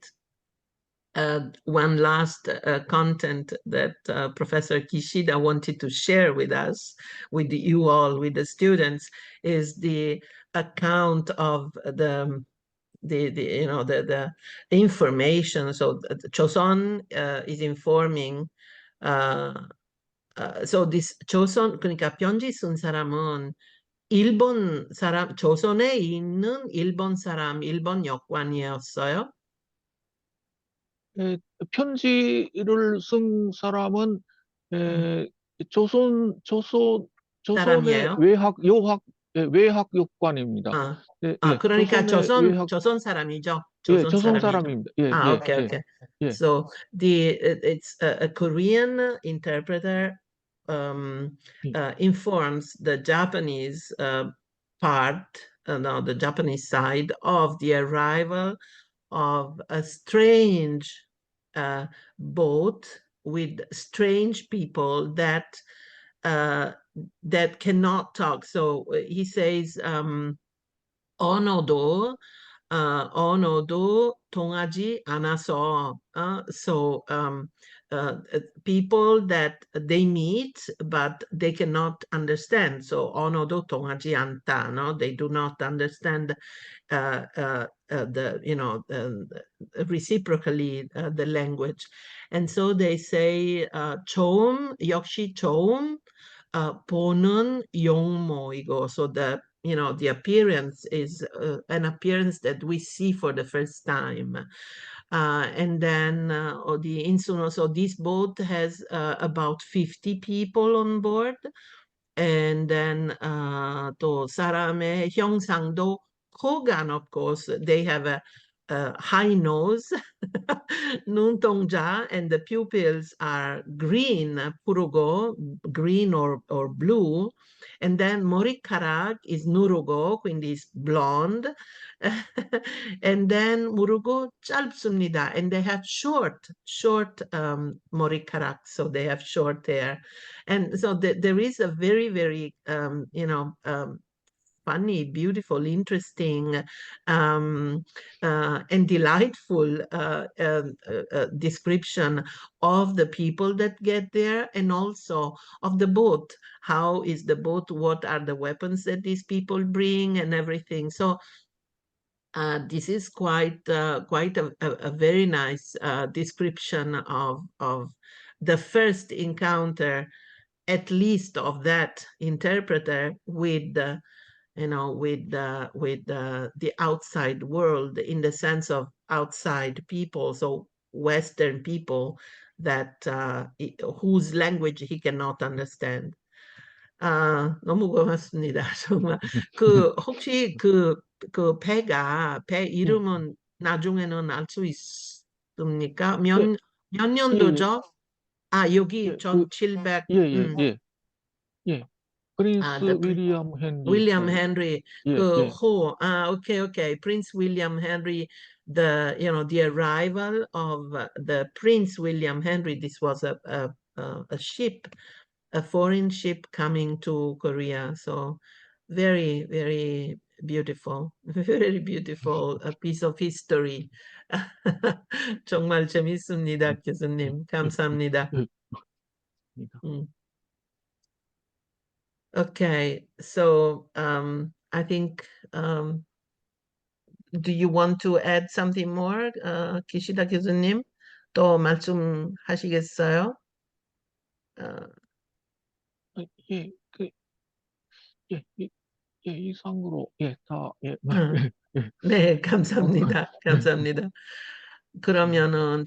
A: One last content that Professor Kishida wanted to share with us, with you all, with the students, is the account of the information. So Choson is informing. So this 조선 그러니까 편지 쓴 사람은 일본 사람, 조선에 있는 일본 사람, 일본 여관이었어요.
B: 편지를 쓴 사람은 조선의
A: 사람이에요?
B: 외학 요관입니다.
A: 그러니까
B: 조선의
A: 조선 사람이죠.
B: 조선 사람입니다.
A: Okay. So it's a Korean interpreter informs the Japanese part, the Japanese side of the arrival of a strange boat with strange people that that cannot talk. So he says, 언어도 통하지 않아서. So people that they meet but they cannot understand. So 언어도 통하지 않다. No, they do not understand the reciprocally the language, and so they say 처음 역시 처음 보는 용모이고. So the appearance is an appearance that we see for the first time. And then the Insuno, so this boat has about 50 people on board. And then 또 사람의 형상도 코간, of course, they have a high nose, 눈동자, and the pupils are green, 푸르고, green or blue. And then 머리카락 is 누르고, quindi is blonde. And then 무르고 짧습니다. And they have short 머리카락, so they have short hair. And so there is a very, very, funny, beautiful, interesting, and delightful description of the people that get there, and also of the boat. How is the boat? What are the weapons that these people bring, and everything. So this is quite a very nice description of the first encounter, at least of that interpreter, with the outside world, in the sense of outside people, so Western people that whose language he cannot understand. 너무 고맙습니다. 정말 혹시 그 배 이름은 나중에는 알 수 있습니까? 몇 년도죠? 여기 1700.
B: 예. 프린스
A: the
B: 윌리엄 헨리.
A: William Henry. Okay. Prince William Henry, the arrival of the Prince William Henry. This was a ship, a foreign ship coming to Korea. So very, very beautiful, very beautiful, a piece of history. 정말 재밌습니다, 교수님. 감사합니다. Okay, so I think, do you want to add something more, 기시다 교수님? 또 말씀하시겠어요?
B: 이상으로 다
A: 네, 감사합니다. 감사합니다. 그러면은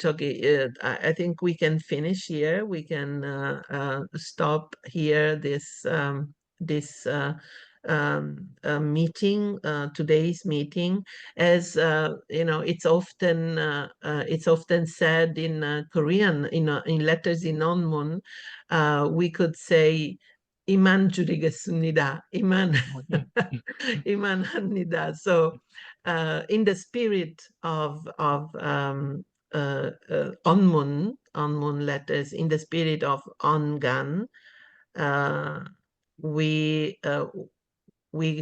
A: I think we can finish here. We can stop here this meeting, today's meeting. As it's often said in Korean, in letters in Onmun, we could say 이만 줄이겠습니다. 이만합니다. So in the spirit of Onmun letters, in the spirit of Ongan, we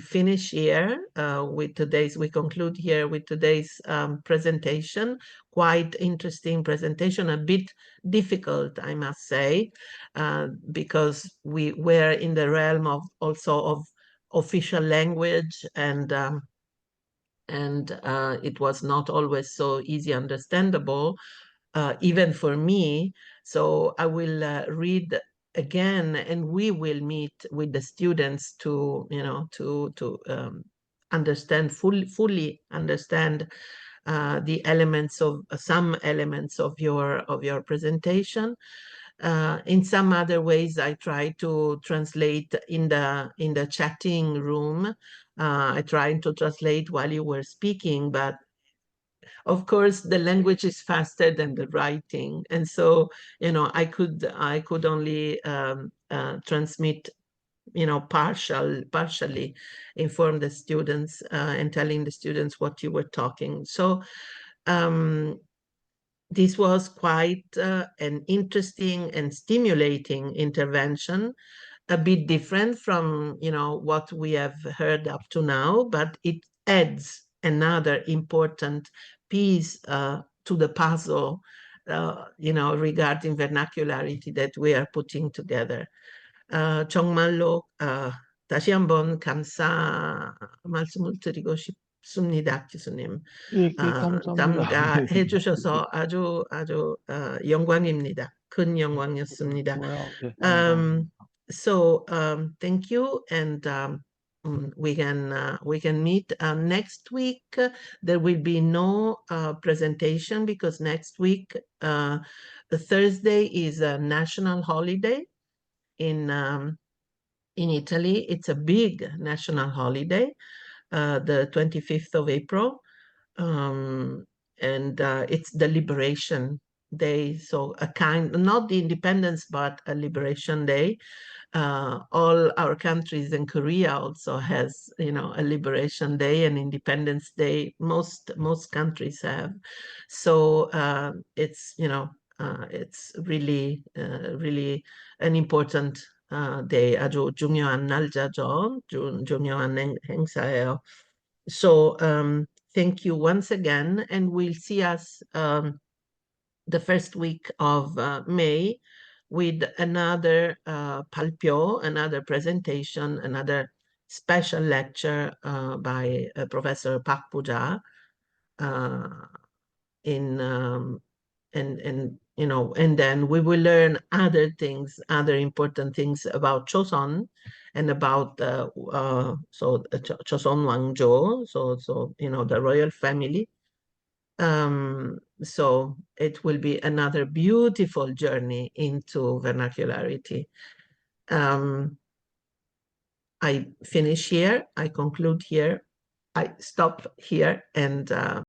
A: finish here we conclude here with today's presentation. Quite interesting presentation, a bit difficult, I must say, because we were in the realm of official language, and it was not always so easy understandable, even for me. So I will read again, and we will meet with the students to understand fully understand the elements of some elements of your presentation. In some other ways, I try to translate in the chatting room. I tried to translate while you were speaking, but of course the language is faster than the writing, and so I could only transmit partially inform the students and telling the students what you were talking. So this was quite an interesting and stimulating intervention. a bit different from, what we have heard up to now, but it adds another important piece to the puzzle, regarding vernacularity that we are putting together. 정말로 다시 한번 감사 말씀을 드리고 싶습니다, 교수님.
B: 예, 감사합니다.
A: 참가해 주셔서 아주 영광입니다. 큰 영광이었습니다.
B: 좋아요. 예,
A: So thank you, and we can meet next week. There will be no presentation because next week Thursday is a national holiday in Italy. It's a big national holiday, the 25th of April, and it's the Liberation Day, so not the independence, but a Liberation Day. All our countries, and Korea also has, a Liberation Day and Independence Day. Most countries have. So it's, it's really an important day. 아주 중요한 날짜죠. 중요한 행사예요. So thank you once again, and we'll see us the first week of May with another 발표, another presentation, another special lecture by Professor Park Puja, and then we will learn other things, other important things about Choson and about Choson Wangjo, so the royal family. So it will be another beautiful journey into vernacularity. I finish here, I conclude here, I stop here, and